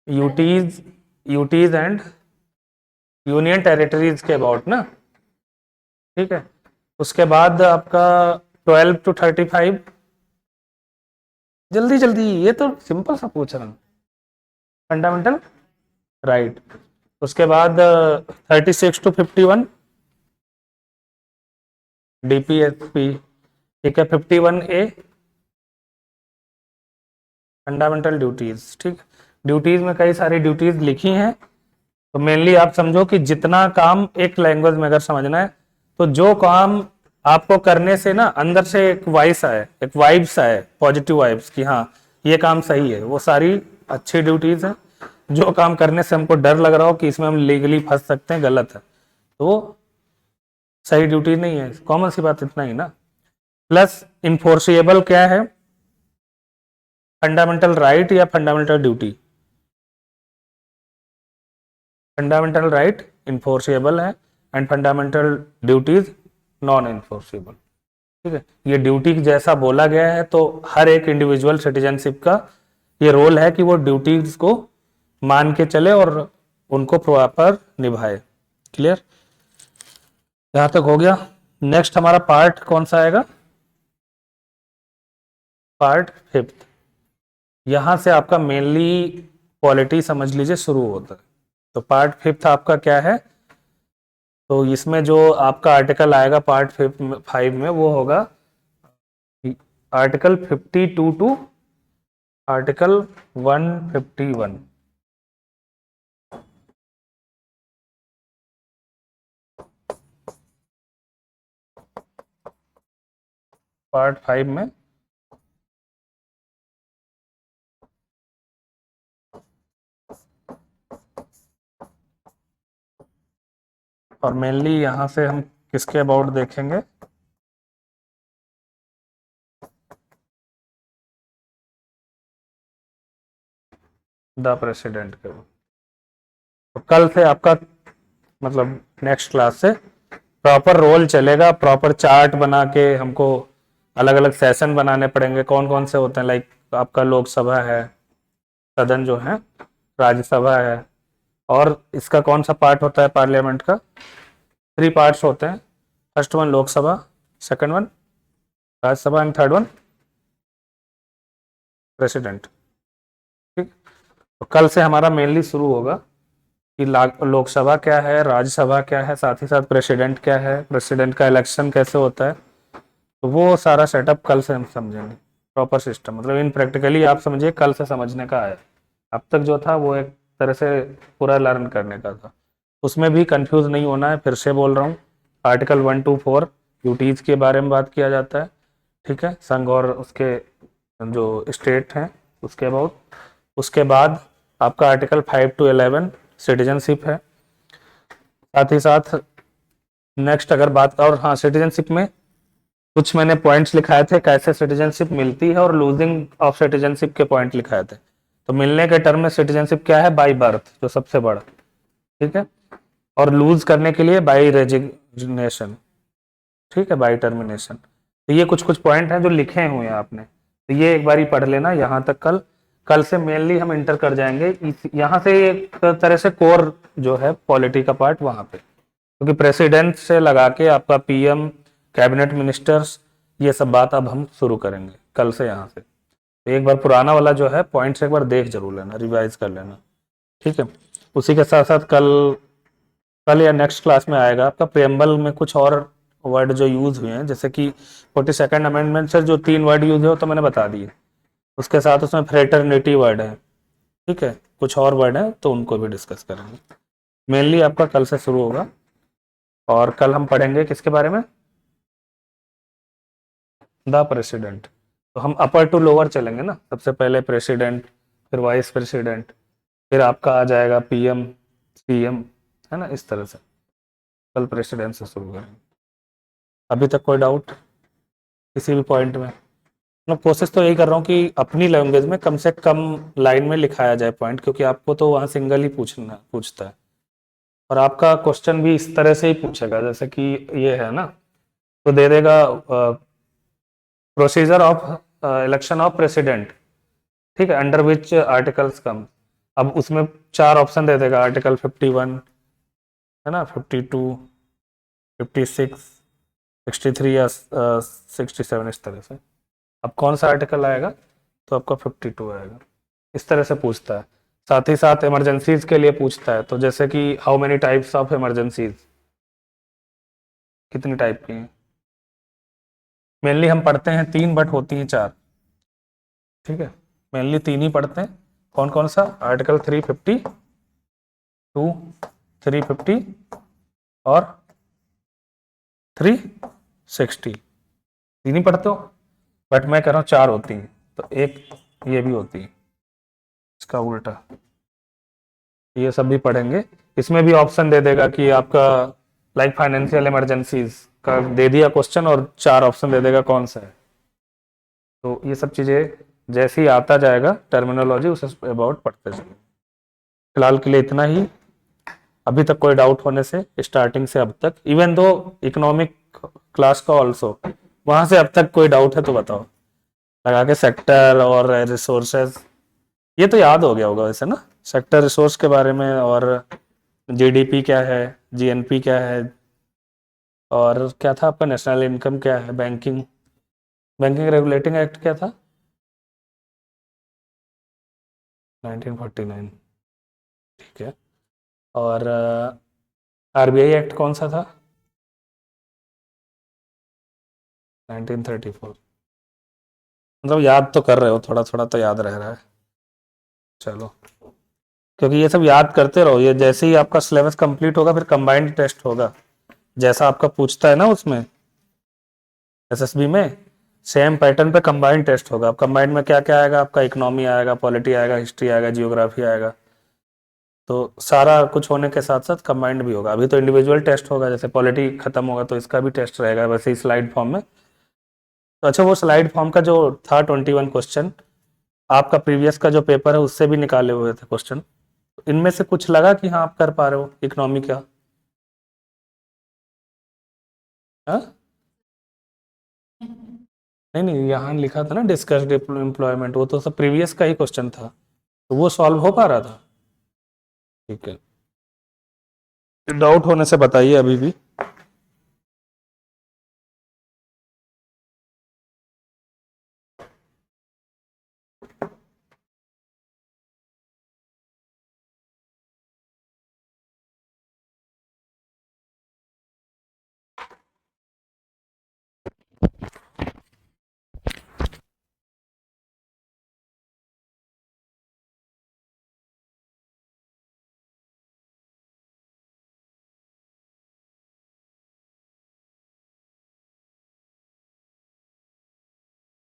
UTs, UTs and union territories के अबाउट ना, ठीक है। उसके बाद आपका 12 to 35, जल्दी जल्दी, ये तो सिंपल सा पूछ रहा हूँ, फंडामेंटल राइट। उसके बाद 36 to 51 डीपीएसपी। ठीक है। 51A fundamental duties. ठीक, ड्यूटीज में कई सारी ड्यूटीज लिखी हैं, तो मेनली आप समझो कि जितना काम एक लैंग्वेज में अगर समझना है, तो जो काम आपको करने से ना अंदर से एक वाइस आए, एक वाइब्स आए, पॉजिटिव वाइब्स कि हाँ ये काम सही है, वो सारी अच्छी ड्यूटीज हैं। जो काम करने से हमको डर लग रहा हो कि इसमें हम लीगली फंस सकते हैं, गलत है, तो वो सही ड्यूटी नहीं है। कॉमन सी बात इतना ही ना। प्लस इन्फोर्सिएबल क्या है, फंडामेंटल राइट या fundamental duty? Fundamental right enforceable है and fundamental duties non enforceable. ठीक है, ये ड्यूटी जैसा बोला गया है, तो हर एक इंडिविजुअल सिटीजनशिप का ये रोल है कि वो ड्यूटीज को मान के चले और उनको प्रॉपर निभाए। क्लियर, यहां तक हो गया। नेक्स्ट हमारा पार्ट कौन सा आएगा? पार्ट 5। यहां से आपका मेनली पॉलिटी समझ लीजिए शुरू होता है। तो पार्ट 5 आपका क्या है? तो इसमें जो आपका आर्टिकल आएगा पार्ट 5 में वो होगा आर्टिकल 52 टू आर्टिकल 151। पार्ट 5 में और मेनली यहां से हम किसके अबाउट देखेंगे? द प्रेसिडेंट के। तो कल से आपका मतलब नेक्स्ट क्लास से प्रॉपर रोल चलेगा, प्रॉपर चार्ट बना के हमको अलग अलग सेशन बनाने पड़ेंगे। कौन कौन से होते हैं, लाइक आपका लोकसभा है, सदन जो है, राज्यसभा है, और इसका कौन सा पार्ट होता है पार्लियामेंट का? 3 पार्ट्स होते हैं। First one Lok Sabha, second one Rajya Sabha and third one president. ठीक, तो कल से हमारा मेनली शुरू होगा कि लोकसभा क्या है, राज्यसभा क्या है, साथ ही साथ प्रेसिडेंट क्या है, प्रेसिडेंट का इलेक्शन कैसे होता है, तो वो सारा सेटअप कल से हम समझेंगे। प्रॉपर सिस्टम मतलब इन प्रैक्टिकली आप समझिए कल से समझने का है। अब तक जो था वो एक तरह से पूरा लर्न करने का था, उसमें भी कंफ्यूज नहीं होना है। फिर से बोल रहा हूँ, आर्टिकल 1 to 4 ड्यूटीज के बारे में बात किया जाता है। ठीक है, संघ और उसके जो स्टेट हैं उसके अबाउट। उसके बाद आपका आर्टिकल 5 to 11 सिटीजनशिप है। साथ ही साथ नेक्स्ट अगर बात, और हाँ सिटीजनशिप में कुछ मैंने पॉइंट्स लिखाए थे कैसे सिटीजनशिप मिलती है, और लूजिंग ऑफ सिटीजनशिप के पॉइंट लिखाए थे। तो मिलने के टर्म में सिटीजनशिप क्या है? बाई बर्थ, जो सबसे बड़ा। ठीक है, और लूज करने के लिए बाई रेजिग्नेशन। ठीक है, बाई टर्मिनेशन। तो ये कुछ कुछ पॉइंट हैं जो लिखे हुए हैं आपने, तो ये एक बार ही पढ़ लेना यहाँ तक। कल कल से मेनली हम इंटर कर जाएंगे यहाँ से एक तरह से कोर जो है पॉलिटी का पार्ट वहां पे, क्योंकि प्रेसिडेंट से लगा के आपका पीएम, कैबिनेट मिनिस्टर्स, ये सब बात अब हम शुरू करेंगे कल से यहाँ से। तो एक बार पुराना वाला जो है पॉइंट्स एक बार देख जरूर लेना, रिवाइज कर लेना। ठीक है, उसी के साथ साथ कल या नेक्स्ट क्लास में आएगा आपका प्रेम्बल में कुछ और वर्ड जो यूज हुए हैं, जैसे कि 42nd अमेंडमेंट से जो 3 वर्ड यूज हुए तो मैंने बता दिए। उसके साथ उसमें फ्रेटर्निटी वर्ड है। ठीक है, कुछ और वर्ड है तो उनको भी डिस्कस करेंगे। मेनली आपका कल से शुरू होगा, और कल हम पढ़ेंगे किसके बारे में? The president. तो हम अपर टू लोअर चलेंगे ना, सबसे पहले प्रेसिडेंट, फिर वाइस प्रेसिडेंट, फिर आपका आ जाएगा पीएम, सीएम, है ना, इस तरह से कल प्रेसिडेंट से शुरू करेंगे। अभी तक कोई डाउट किसी भी पॉइंट में? मैं कोशिश तो यही कर रहा हूँ कि अपनी लैंग्वेज में कम से कम लाइन में लिखाया जाए पॉइंट, क्योंकि आपको तो वहाँ सिंगल ही पूछता है, और आपका क्वेश्चन भी इस तरह से ही पूछेगा, जैसे कि ये है ना, तो दे देगा procedure of election of president. ठीक है, अंडर विच आर्टिकल्स कम। अब उसमें 4 ऑप्शन दे देगा, आर्टिकल 51 है ना, 52, 56, 63 या 67, इस तरह से। अब कौन सा आर्टिकल आएगा? तो आपका 52 आएगा। इस तरह से पूछता है। साथ ही साथ इमरजेंसीज के लिए पूछता है, तो जैसे कि how many types of emergencies, कितनी टाइप की हैं? मेनली हम पढ़ते हैं 3 बट होती हैं 4, ठीक है, मेनली 3 ही पढ़ते हैं। कौन कौन सा? आर्टिकल 352, 350 और 360, 3 ही पढ़ते हो, बट मैं कह रहा हूँ 4 होती हैं, तो एक ये भी होती है, इसका उल्टा, ये सब भी पढ़ेंगे। इसमें भी ऑप्शन दे देगा कि आपका लाइक फाइनेंशियल इमरजेंसीज का दे दिया क्वेश्चन और 4 ऑप्शन दे देगा कौन सा है। तो ये सब चीज़ें जैसे ही आता जाएगा टर्मिनोलॉजी उसे अबाउट पढ़ते चलो। फिलहाल के लिए इतना ही। अभी तक कोई डाउट होने से स्टार्टिंग से अब तक, इवन दो इकोनॉमिक क्लास का ऑल्सो, वहां से अब तक कोई डाउट है तो बताओ, लगा के सेक्टर और रिसोर्सेज, ये तो याद हो गया होगा वैसे ना, सेक्टर रिसोर्स के बारे में, और जीडीपी क्या है, जीएनपी क्या है, और क्या था आपका नेशनल इनकम क्या है, बैंकिंग, बैंकिंग रेगुलेटिंग एक्ट क्या था 1949, ठीक है, और आरबीआई एक्ट कौन सा था 1934। मतलब याद तो कर रहे हो, थोड़ा थोड़ा तो याद रह रहा है, चलो, क्योंकि ये सब याद करते रहो, ये जैसे ही आपका सिलेबस कंप्लीट होगा फिर कंबाइंड टेस्ट होगा, जैसा आपका पूछता है ना उसमें एसएसबी में, सेम पैटर्न पे कंबाइंड टेस्ट होगा। अब कंबाइंड में क्या क्या आएगा आपका, इकोनॉमी आएगा, पॉलिटी आएगा, हिस्ट्री आएगा, जियोग्राफी आएगा, तो सारा कुछ होने के साथ साथ कंबाइंड भी होगा। अभी तो इंडिविजुअल टेस्ट होगा, जैसे पॉलिटी खत्म होगा तो इसका भी टेस्ट रहेगा वैसे ही स्लाइड फॉर्म में। तो अच्छा, वो स्लाइड फॉर्म का जो था 21 क्वेश्चन, आपका प्रीवियस का जो पेपर है उससे भी निकाले हुए थे क्वेश्चन, इनमें से कुछ लगा कि हाँ आप कर पा रहे हो इकोनॉमी का? हाँ? नहीं नहीं, यहाँ लिखा था ना डिस्कस्ड एम्प्लॉयमेंट, वो तो सब प्रीवियस का ही क्वेश्चन था, तो वो सॉल्व हो पा रहा था, ठीक है। डाउट होने से बताइए अभी भी।